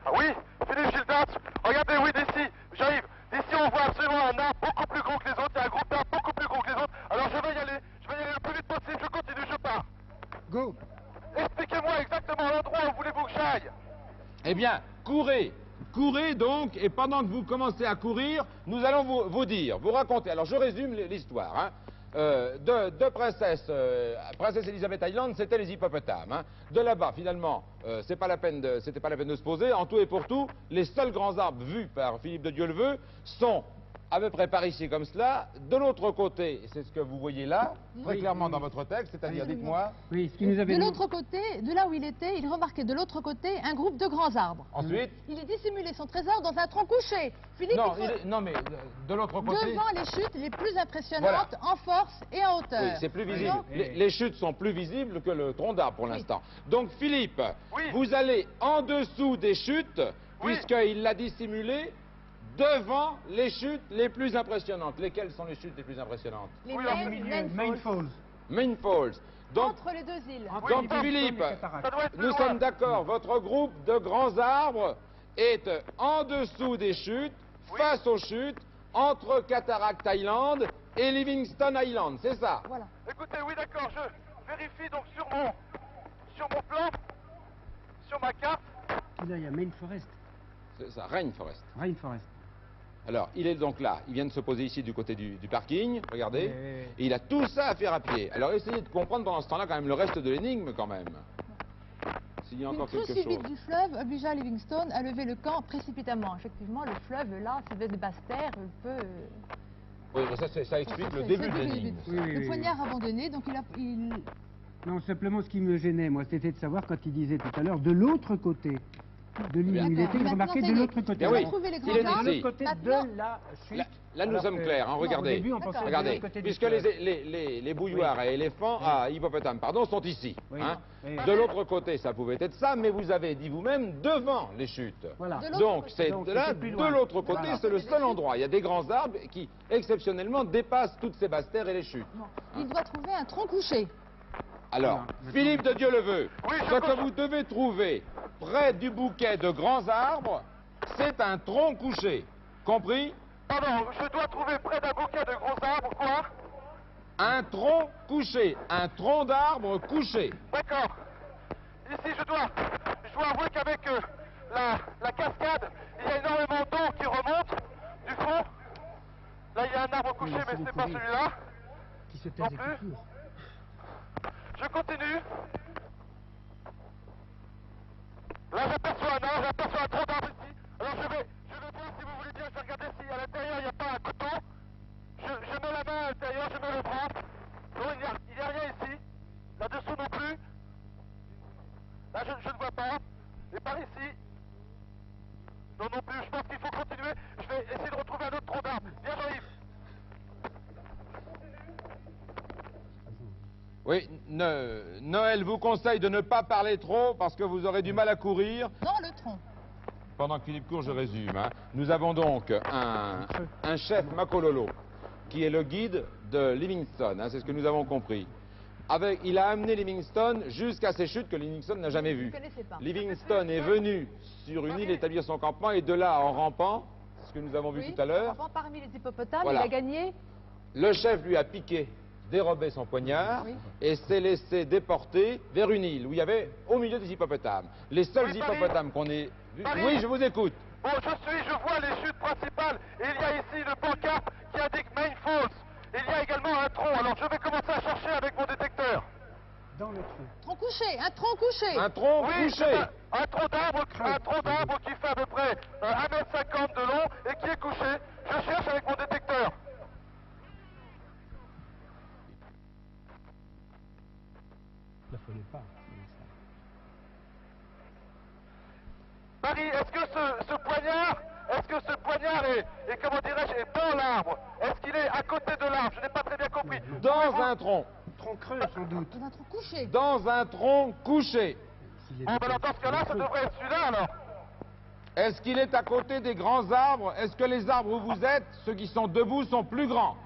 [SPEAKER 2] Ah oui, Philippe Gildas, regardez, oui, d'ici, j'arrive. D'ici, on voit absolument un arbre beaucoup plus gros que les autres. Il y a un groupe d'arbres beaucoup plus gros que les autres. Alors, je vais y aller le plus vite possible. Je continue, je pars.
[SPEAKER 5] Go.
[SPEAKER 2] Expliquez-moi exactement l'endroit où voulez-vous que j'aille.
[SPEAKER 1] Eh bien, courez. Courez donc, et pendant que vous commencez à courir, nous allons vous dire, vous raconter. Alors, je résume l'histoire. Hein. de Princesse Elizabeth Island, c'était les hippopotames. Hein. De là-bas, finalement, c'était pas la peine de se poser. En tout et pour tout, les seuls grands arbres vus par Philippe de Dieuleveux sont à peu près par ici comme cela. De l'autre côté, c'est ce que vous voyez là, très clairement dans votre texte, c'est-à-dire, dites-moi.
[SPEAKER 5] Oui, ce qui nous avait
[SPEAKER 4] De l'autre côté, de là où il était, il remarquait de l'autre côté un groupe de grands arbres.
[SPEAKER 1] Ensuite,
[SPEAKER 4] Il dissimulait son trésor dans un tronc couché. Philippe,
[SPEAKER 1] non,
[SPEAKER 4] il
[SPEAKER 1] non mais de l'autre côté.
[SPEAKER 4] devant les chutes les plus impressionnantes en force et en hauteur.
[SPEAKER 1] Oui, c'est plus visible.
[SPEAKER 4] Non
[SPEAKER 1] Les chutes sont plus visibles que le tronc d'arbre pour l'instant. Donc Philippe,
[SPEAKER 2] Oui.
[SPEAKER 1] vous allez en dessous des chutes,
[SPEAKER 2] Oui.
[SPEAKER 1] puisqu'il l'a dissimulé devant les chutes les plus impressionnantes. Lesquelles sont les chutes les plus impressionnantes?
[SPEAKER 4] Les
[SPEAKER 2] Oui,
[SPEAKER 4] Main Falls.
[SPEAKER 1] Main Falls. Donc,
[SPEAKER 4] Entre les deux îles.
[SPEAKER 1] donc Philippe,
[SPEAKER 2] Ça doit être plus
[SPEAKER 1] nous
[SPEAKER 2] loin.
[SPEAKER 1] sommes d'accord, votre groupe de grands arbres est en dessous des chutes,
[SPEAKER 2] Oui.
[SPEAKER 1] face aux chutes, entre Cataract Island et Livingston Island, c'est ça?
[SPEAKER 4] Voilà.
[SPEAKER 2] Écoutez, oui, d'accord, je vérifie donc sur mon plan, sur ma carte.
[SPEAKER 5] Là, il y a Main Forest,
[SPEAKER 1] C'est ça, Rainforest.
[SPEAKER 5] Rainforest.
[SPEAKER 1] Alors, il est donc là, il vient de se poser ici du côté du parking, regardez, et il a tout ça à faire à pied. Alors essayez de comprendre pendant ce temps-là quand même le reste de l'énigme quand même. S'il y a
[SPEAKER 4] Une
[SPEAKER 1] encore
[SPEAKER 4] crue
[SPEAKER 1] quelque
[SPEAKER 4] subite
[SPEAKER 1] chose.
[SPEAKER 4] du fleuve obligea Livingstone à lever le camp précipitamment. Effectivement, le fleuve, là, ça devait de basse terre, un peu...
[SPEAKER 1] Oui, mais ça explique le début de l'énigme.
[SPEAKER 5] Oui, oui,
[SPEAKER 4] Le
[SPEAKER 5] oui.
[SPEAKER 4] poignard abandonné, donc il
[SPEAKER 5] Non, simplement ce qui me gênait, moi, c'était de savoir quand il disait tout à l'heure de l'autre côté de l'île où il
[SPEAKER 4] D'accord.
[SPEAKER 5] était, il
[SPEAKER 4] Maintenant,
[SPEAKER 5] remarquait
[SPEAKER 4] ça
[SPEAKER 5] de
[SPEAKER 4] y est.
[SPEAKER 5] l'autre côté.
[SPEAKER 1] Eh
[SPEAKER 4] on a
[SPEAKER 1] oui.
[SPEAKER 4] trouvé les
[SPEAKER 1] Il
[SPEAKER 4] grands
[SPEAKER 1] est
[SPEAKER 5] De
[SPEAKER 4] arbres.
[SPEAKER 1] ici.
[SPEAKER 5] l'autre côté
[SPEAKER 4] Maintenant-
[SPEAKER 5] de la chute.
[SPEAKER 1] Là, nous
[SPEAKER 5] Alors
[SPEAKER 1] sommes
[SPEAKER 5] que-
[SPEAKER 1] clairs, hein,
[SPEAKER 5] non,
[SPEAKER 1] regardez.
[SPEAKER 5] Au début, on pensait
[SPEAKER 4] D'accord.
[SPEAKER 5] de
[SPEAKER 1] Regardez,
[SPEAKER 5] l'autre côté du
[SPEAKER 1] puisque
[SPEAKER 5] fleuve.
[SPEAKER 1] les bouilloires à éléphants, à hippopotames, pardon, sont ici.
[SPEAKER 5] Oui.
[SPEAKER 1] Hein.
[SPEAKER 5] Oui.
[SPEAKER 1] De l'autre côté, ça pouvait être ça, mais vous avez dit vous-même devant les chutes.
[SPEAKER 5] Voilà.
[SPEAKER 4] De l'autre
[SPEAKER 1] Donc,
[SPEAKER 4] côté.
[SPEAKER 1] c'est
[SPEAKER 5] Donc,
[SPEAKER 1] là,
[SPEAKER 5] c'était plus
[SPEAKER 1] de
[SPEAKER 5] loin.
[SPEAKER 1] l'autre côté,
[SPEAKER 5] Voilà.
[SPEAKER 1] c'est le seul endroit. Il y a des grands arbres qui, exceptionnellement, dépassent toutes ces basses terres et les chutes.
[SPEAKER 4] Bon, il doit trouver un tronc couché.
[SPEAKER 1] Alors,
[SPEAKER 5] Voilà.
[SPEAKER 1] Philippe de Dieuleveux,
[SPEAKER 2] Oui, je
[SPEAKER 1] ce
[SPEAKER 2] peux-
[SPEAKER 1] que vous devez trouver près du bouquet de grands arbres, c'est un tronc couché. Compris?
[SPEAKER 2] Pardon, je dois trouver près d'un bouquet de gros arbres, quoi?
[SPEAKER 1] Un tronc couché, un tronc d'arbre couché.
[SPEAKER 2] D'accord. Ici, je dois avouer qu'avec la cascade, il y a énormément d'eau qui remonte du fond. Là, il y a un arbre couché,
[SPEAKER 5] Oui,
[SPEAKER 2] mais
[SPEAKER 5] c'est
[SPEAKER 2] c'est pas
[SPEAKER 5] beaucoup.
[SPEAKER 2] celui-là.
[SPEAKER 5] Qui se
[SPEAKER 2] Non
[SPEAKER 5] taisait
[SPEAKER 2] plus.
[SPEAKER 5] tout court.
[SPEAKER 2] Je continue. Là, j'aperçois un arbre, j'aperçois un tronc d'arbre ici. Alors, je vais voir si vous voulez bien, je vais regarder si à l'intérieur, il n'y a pas un couteau. Je mets la main à l'intérieur, je mets le bras. Non, il n'y a rien ici. Là-dessous non plus. Là, je ne vois pas. Et par ici. Non, non plus. Je pense qu'il faut continuer. Je vais essayer de retrouver un autre tronc d'arbre. Viens, Jean-Yves.
[SPEAKER 1] Oui, Noël vous conseille de ne pas parler trop parce que vous aurez du mal à courir.
[SPEAKER 4] Dans le tronc.
[SPEAKER 1] Pendant que Philippe court, je résume. Hein. Nous avons donc un chef Makololo qui est le guide de Livingstone, hein, c'est ce que nous avons compris. Il a amené Livingstone jusqu'à ces chutes que Livingstone n'a jamais vues.
[SPEAKER 4] Vous ne connaissez pas.
[SPEAKER 1] Livingstone est venu sur une île établir son campement et de là, en rampant, ce que nous avons vu
[SPEAKER 4] Oui,
[SPEAKER 1] tout à l'heure,
[SPEAKER 4] avant, parmi les hippopotames,
[SPEAKER 1] Voilà.
[SPEAKER 4] il a gagné.
[SPEAKER 1] le chef lui a piqué, dérobé son poignard
[SPEAKER 4] Oui.
[SPEAKER 1] et s'est laissé déporter vers une île où il y avait au milieu des hippopotames. Les seuls
[SPEAKER 2] Oui, Paris.
[SPEAKER 1] hippopotames qu'on ait vus...
[SPEAKER 2] Paris.
[SPEAKER 1] Oui, je vous écoute.
[SPEAKER 2] Bon, je vois les chutes principales. Et il y a ici une pancarte qui indique Main Falls. Et il y a également un tronc. Alors, je vais commencer à chercher avec mon détecteur.
[SPEAKER 5] Dans le trou.
[SPEAKER 4] Tronc couché, un tronc couché.
[SPEAKER 1] Un tronc
[SPEAKER 2] Oui,
[SPEAKER 1] couché.
[SPEAKER 2] c'est un tronc d'arbre qui fait à peu près 1,50 m de long et qui est couché. Je cherche avec mon détecteur.
[SPEAKER 5] La folie pas.
[SPEAKER 2] Marie, est-ce que ce poignard est comment dirais-je, est dans l'arbre? Est-ce qu'il est à côté de l'arbre? Je n'ai pas très bien compris.
[SPEAKER 1] Dans un tronc.
[SPEAKER 5] Tronc creux, sans doute.
[SPEAKER 4] Dans un tronc couché.
[SPEAKER 1] Dans un tronc couché.
[SPEAKER 5] S'il est
[SPEAKER 2] Bon, ben, dans ce cas-là, ça devrait être celui-là, alors.
[SPEAKER 1] Est-ce qu'il est à côté des grands arbres? Est-ce que les arbres où vous êtes, ceux qui sont debout, sont plus grands?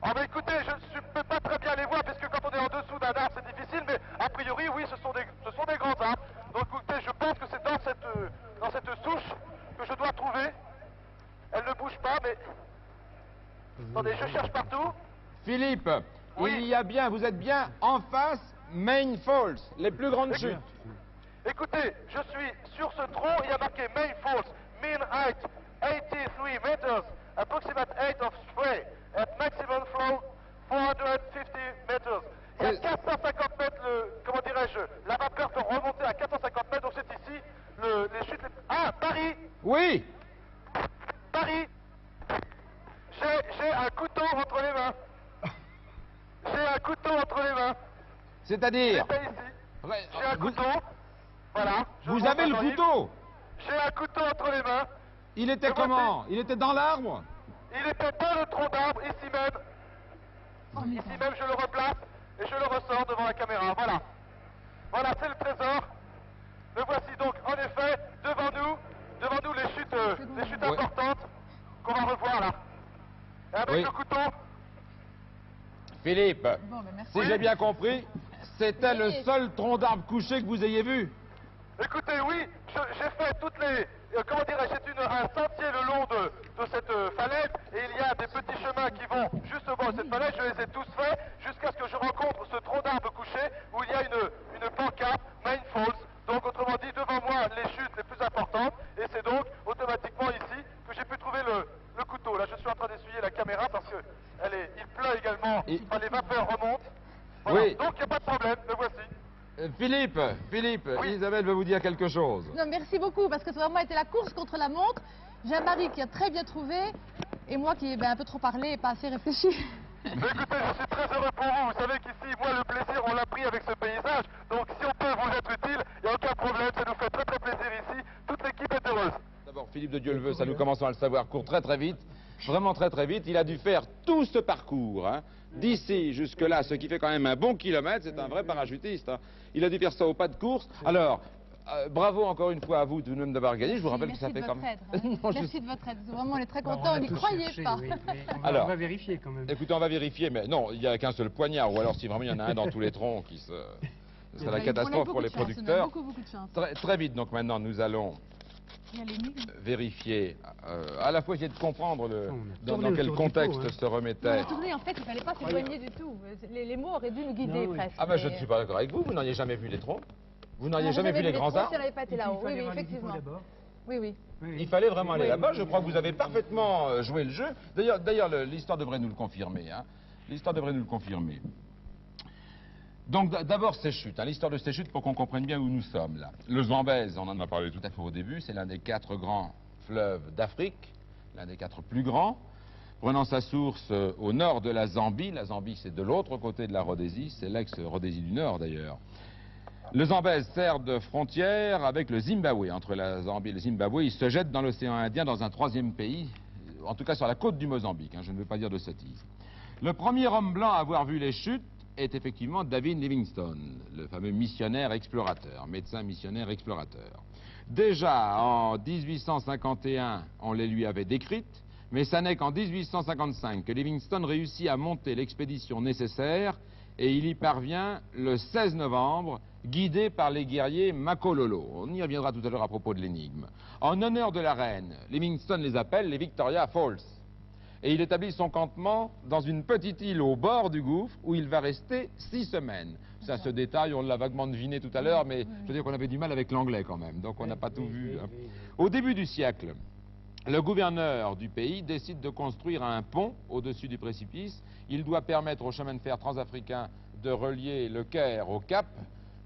[SPEAKER 2] Ah, ben, écoutez, je ne peux pas très bien les voir, puisque quand on est en dessous d'un arbre, c'est difficile, mais a priori, oui, ce sont des grands arbres. Donc, écoutez, je pense que c'est dans cette souche que je dois trouver. Elle ne bouge pas, mais... Attendez, je cherche partout.
[SPEAKER 1] Philippe,
[SPEAKER 2] Oui.
[SPEAKER 1] il y a bien, vous êtes bien en face Main Falls, les plus grandes chutes.
[SPEAKER 2] Écoutez, je suis sur ce tronc, il y a marqué Main Falls, mean height 83 meters, approximate height of spray, at maximum flow 400 couteau entre les mains. J'ai un couteau entre les mains.
[SPEAKER 1] C'est-à-dire
[SPEAKER 2] C'est ici.
[SPEAKER 1] Ouais,
[SPEAKER 2] J'ai un couteau. Voilà. Je
[SPEAKER 1] vous
[SPEAKER 2] vois
[SPEAKER 1] avez le
[SPEAKER 2] Jean-Yves.
[SPEAKER 1] couteau.
[SPEAKER 2] J'ai un couteau entre les mains.
[SPEAKER 1] Il était
[SPEAKER 2] Le voici.
[SPEAKER 1] comment? Il était dans l'arbre?
[SPEAKER 2] Il était dans le tronc d'arbre, ici même.
[SPEAKER 4] Formidable.
[SPEAKER 2] Ici même, je le replace et je le ressors devant la caméra. Voilà. Voilà, c'est le trésor. Le voici donc, en effet, devant nous les chutes
[SPEAKER 1] Ouais.
[SPEAKER 2] importantes qu'on va revoir là. Et avec
[SPEAKER 1] Oui.
[SPEAKER 2] le couteau,
[SPEAKER 1] Philippe,
[SPEAKER 4] Bon, ben merci.
[SPEAKER 1] si j'ai bien compris, c'était le
[SPEAKER 4] Oui.
[SPEAKER 1] seul tronc d'arbre couché que vous ayez vu.
[SPEAKER 2] écoutez, oui, j'ai fait toutes les... comment dirais-je, c'est un sentier le long de cette falaise, et il y a des petits chemins qui vont juste au bord de cette falaise, je les ai tous faits, jusqu'à ce que je rencontre ce tronc d'arbre couché, où il y a une pancarte, Mine Falls, donc autrement dit, devant moi, les chutes les plus importantes, et c'est donc automatiquement ici que j'ai pu trouver le couteau. Là, je suis en train d'essuyer la caméra parce que il pleut également,
[SPEAKER 1] Et-
[SPEAKER 2] enfin, les vapeurs remontent. Voilà.
[SPEAKER 1] Oui.
[SPEAKER 2] Donc il n'y a pas de problème, le voici.
[SPEAKER 1] Philippe,
[SPEAKER 2] Oui.
[SPEAKER 1] Isabelle veut vous dire quelque chose.
[SPEAKER 4] Non, merci beaucoup, parce que ça a vraiment été la course contre la montre. J'ai un mari qui a très bien trouvé, et moi qui ai un peu trop parlé et pas assez réfléchi.
[SPEAKER 2] Mais écoutez, je suis très heureux pour vous. Vous savez qu'ici, moi, le plaisir, on l'a pris avec ce paysage. Donc, si on peut vous être utile, il n'y a aucun problème. Ça nous fait très, très plaisir ici. Toute l'équipe est heureuse.
[SPEAKER 1] D'abord, Philippe de Dieu le veut, ça nous commençons à le savoir, court très très vite, vraiment très très vite. Il a dû faire tout ce parcours, hein, d'ici jusque-là, ce qui fait quand même un bon kilomètre, c'est un vrai parachutiste. Hein. Il a dû faire ça au pas de course. Alors, bravo encore une fois à vous de nous d'avoir gagné. Je vous rappelle que ça
[SPEAKER 4] Merci
[SPEAKER 1] fait
[SPEAKER 4] de
[SPEAKER 1] quand
[SPEAKER 4] votre
[SPEAKER 1] même...
[SPEAKER 4] aide. Hein.
[SPEAKER 1] Non, je-
[SPEAKER 4] Merci de votre aide. Vraiment, on est très
[SPEAKER 5] Bon,
[SPEAKER 4] contents, on
[SPEAKER 5] a
[SPEAKER 4] n'y
[SPEAKER 5] tout
[SPEAKER 4] croyait
[SPEAKER 5] cherché,
[SPEAKER 4] pas.
[SPEAKER 5] oui, mais
[SPEAKER 1] Alors.
[SPEAKER 5] on va vérifier quand même.
[SPEAKER 1] Écoutez, on va vérifier, mais non, il n'y a qu'un seul poignard, ou alors si vraiment il y en a un dans tous les troncs, ce serait la
[SPEAKER 4] On a
[SPEAKER 1] catastrophe
[SPEAKER 4] beaucoup
[SPEAKER 1] pour les
[SPEAKER 4] de chance, on a
[SPEAKER 1] producteurs.
[SPEAKER 4] beaucoup de chance.
[SPEAKER 1] Très, très vite, donc maintenant, nous allons
[SPEAKER 4] Il y a l'énigme.
[SPEAKER 1] vérifier, à la fois essayer de comprendre
[SPEAKER 5] On a
[SPEAKER 1] dans
[SPEAKER 5] tourné
[SPEAKER 1] quel
[SPEAKER 5] autour du
[SPEAKER 1] contexte
[SPEAKER 5] pot, hein.
[SPEAKER 1] se
[SPEAKER 4] On
[SPEAKER 1] remettait.
[SPEAKER 4] a tourné, en fait, il ne fallait pas s'éloigner du tout. Les mots auraient dû nous guider
[SPEAKER 5] Non, oui.
[SPEAKER 4] presque.
[SPEAKER 1] Ah ben je ne
[SPEAKER 4] mais-
[SPEAKER 1] suis pas d'accord avec vous, vous n'auriez jamais vu les troncs. Vous
[SPEAKER 4] On
[SPEAKER 1] n'auriez
[SPEAKER 4] n'a
[SPEAKER 1] jamais vu les grands
[SPEAKER 4] troncs si
[SPEAKER 1] arbres.
[SPEAKER 4] on n'avait pas été
[SPEAKER 5] Il
[SPEAKER 4] là-haut. Oui,
[SPEAKER 5] fallait
[SPEAKER 4] oui,
[SPEAKER 5] voir les dépôts
[SPEAKER 4] effectivement.
[SPEAKER 5] d'abord.
[SPEAKER 4] Oui, oui.
[SPEAKER 5] Oui,
[SPEAKER 1] Il fallait vraiment aller
[SPEAKER 4] Oui.
[SPEAKER 1] là-bas, je crois que vous avez parfaitement joué le jeu. D'ailleurs, l'histoire devrait nous le confirmer. Hein. L'histoire devrait nous le confirmer. Donc d'abord ces chutes, hein, l'histoire de ces chutes pour qu'on comprenne bien où nous sommes là. Le Zambèze, on en a parlé tout à fait au début, c'est l'un des 4 grands fleuves d'Afrique, l'un des 4 plus grands, prenant sa source au nord de la Zambie. La Zambie c'est de l'autre côté de la Rhodésie, c'est l'ex-Rhodésie du Nord d'ailleurs. Le Zambèze sert de frontière avec le Zimbabwe. Entre la Zambie et le Zimbabwe, il se jette dans l'océan Indien, dans un 3e pays, en tout cas sur la côte du Mozambique, hein, je ne veux pas dire de sottises. Le premier homme blanc à avoir vu les chutes est effectivement David Livingstone, le fameux missionnaire explorateur, médecin missionnaire explorateur. Déjà en 1851, on les lui avait décrites, mais ça n'est qu'en 1855 que Livingstone réussit à monter l'expédition nécessaire et il y parvient le 16 novembre, guidé par les guerriers Makololo. On y reviendra tout à l'heure à propos de l'énigme. En honneur de la reine, Livingstone les appelle les Victoria Falls. Et il établit son campement dans une petite île au bord du gouffre où il va rester 6 semaines. Ça, ce détail, on l'a vaguement deviné tout à l'heure, mais je veux dire qu'on avait du mal avec l'anglais quand même, donc on n'a pas tout vu. Hein. Au début du siècle, le gouverneur du pays décide de construire un pont au-dessus du précipice. Il doit permettre au chemin de fer transafricain de relier le Caire au Cap,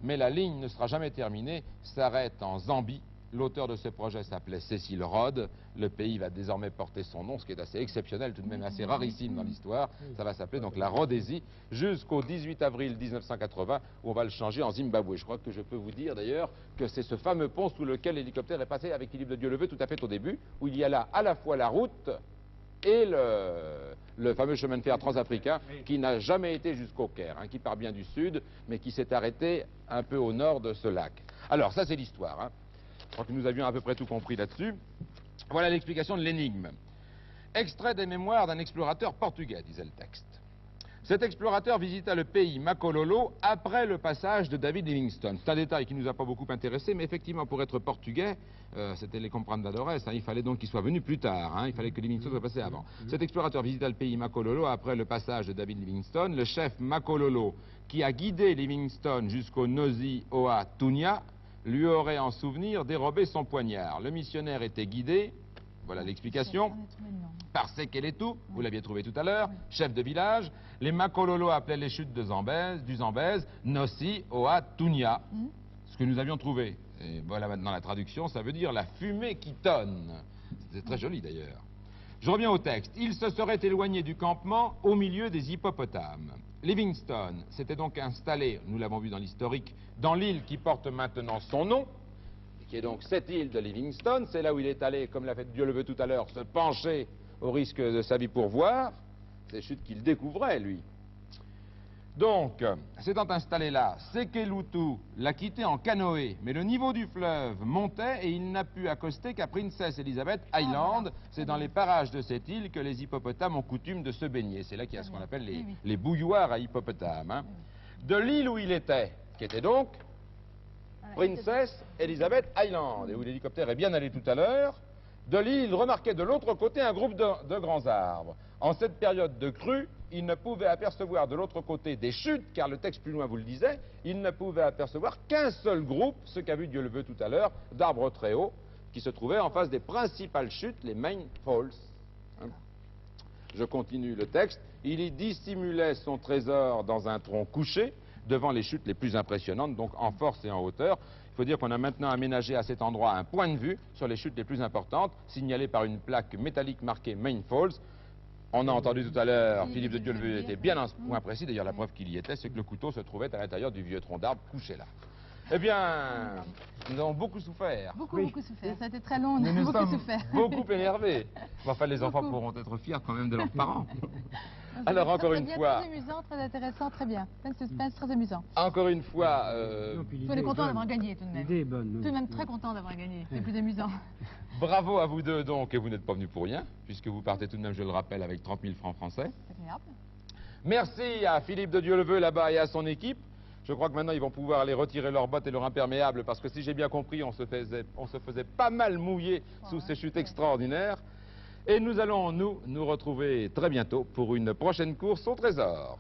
[SPEAKER 1] mais la ligne ne sera jamais terminée, s'arrête en Zambie. L'auteur de ce projet s'appelait Cecil Rhodes. Le pays va désormais porter son nom, ce qui est assez exceptionnel, tout de même assez rarissime dans l'histoire. Ça va s'appeler donc la Rhodésie, jusqu'au 18 avril 1980, où on va le changer en Zimbabwe. Je crois que je peux vous dire d'ailleurs que c'est ce fameux pont sous lequel l'hélicoptère est passé avec Philippe de Dieu le veut tout à fait au début, où il y a là à la fois la route et le fameux chemin de fer transafricain qui n'a jamais été jusqu'au Caire, hein, qui part bien du sud, mais qui s'est arrêté un peu au nord de ce lac. Alors, ça c'est l'histoire. Hein. Je crois que nous avions à peu près tout compris là-dessus. Voilà l'explication de l'énigme. Extrait des mémoires d'un explorateur portugais, disait le texte. Cet explorateur visita le pays Makololo après le passage de David Livingstone. C'est un détail qui ne nous a pas beaucoup intéressé, mais effectivement, pour être portugais, c'était les compradores, hein, il fallait donc qu'il soit venu plus tard, hein, il fallait que Livingstone soit passé avant. Cet explorateur visita le pays Makololo après le passage de David Livingstone. Le chef Makololo, qui a guidé Livingstone jusqu'au Nosy Oa Tunya, lui aurait en souvenir dérobé son poignard. Le missionnaire était guidé, voilà l'explication, par Sekeletu, vous l'aviez trouvé tout à l'heure, chef de village. Les Makololo appelaient les chutes du Zambèze, Nosy Oa Tunya, ce que nous avions trouvé. Et voilà maintenant la traduction, ça veut dire la fumée qui tonne. C'est très joli d'ailleurs. Je reviens au texte. Il se serait éloigné du campement au milieu des hippopotames. Livingstone s'était donc installé, nous l'avons vu dans l'historique, dans l'île qui porte maintenant son nom, qui est donc cette île de Livingstone. C'est là où il est allé, comme l'a fait Dieu le veut tout à l'heure, se pencher au risque de sa vie pour voir. Ces chutes qu'il découvrait, lui. Donc, s'étant installé là, Sekelutu l'a quitté en canoë, mais le niveau du fleuve montait et il n'a pu accoster qu'à Princess Elizabeth Island. C'est dans les parages de cette île que les hippopotames ont coutume de se baigner. C'est là qu'il y a ce qu'on appelle les bouilloires à hippopotames. Hein. De l'île où il était, qui était donc Princess Elizabeth Island, et où l'hélicoptère est bien allé tout à l'heure, de l'île, il remarquait de l'autre côté un groupe de grands arbres. En cette période de crue, il ne pouvait apercevoir de l'autre côté des chutes, car le texte plus loin vous le disait, il ne pouvait apercevoir qu'un seul groupe, ce qu'a vu Dieu le veut tout à l'heure, d'arbres très hauts, qui se trouvaient en face des principales chutes, les Main Falls. Hein. Je continue le texte. Il y dissimulait son trésor dans un tronc couché, devant les chutes les plus impressionnantes, donc en force et en hauteur. Il faut dire qu'on a maintenant aménagé à cet endroit un point de vue sur les chutes les plus importantes, signalé par une plaque métallique marquée Main Falls. On a entendu tout à l'heure, Philippe de Dieu le veut était bien à ce point précis, d'ailleurs la preuve qu'il y était, c'est que le couteau se trouvait à l'intérieur du vieux tronc d'arbre couché là. Eh bien, nous avons beaucoup souffert.
[SPEAKER 4] Beaucoup souffert. Ça a été très long, on
[SPEAKER 1] Nous
[SPEAKER 4] a
[SPEAKER 1] nous
[SPEAKER 4] beaucoup
[SPEAKER 1] sommes
[SPEAKER 4] souffert.
[SPEAKER 1] beaucoup énervés. Mais enfin, les enfants pourront être fiers quand même de leurs parents. Alors, encore une fois...
[SPEAKER 4] Très amusant, très intéressant, très bien. Plein de suspense, très amusant.
[SPEAKER 1] Encore une fois...
[SPEAKER 4] On est content d'avoir gagné tout de même.
[SPEAKER 5] L'idée est bonne.
[SPEAKER 4] Tout de même très content d'avoir gagné. C'est plus amusant.
[SPEAKER 1] Bravo à vous deux donc, et vous n'êtes pas venus pour rien, puisque vous partez tout de même, je le rappelle, avec 30 000 francs français.
[SPEAKER 4] C'est agréable.
[SPEAKER 1] Merci à Philippe de Dieu le veut là-bas et à son équipe. Je crois que maintenant ils vont pouvoir aller retirer leurs bottes et leurs imperméables, parce que si j'ai bien compris, on se faisait pas mal mouiller sous ces chutes extraordinaires. Et nous allons nous retrouver très bientôt pour une prochaine course au trésor.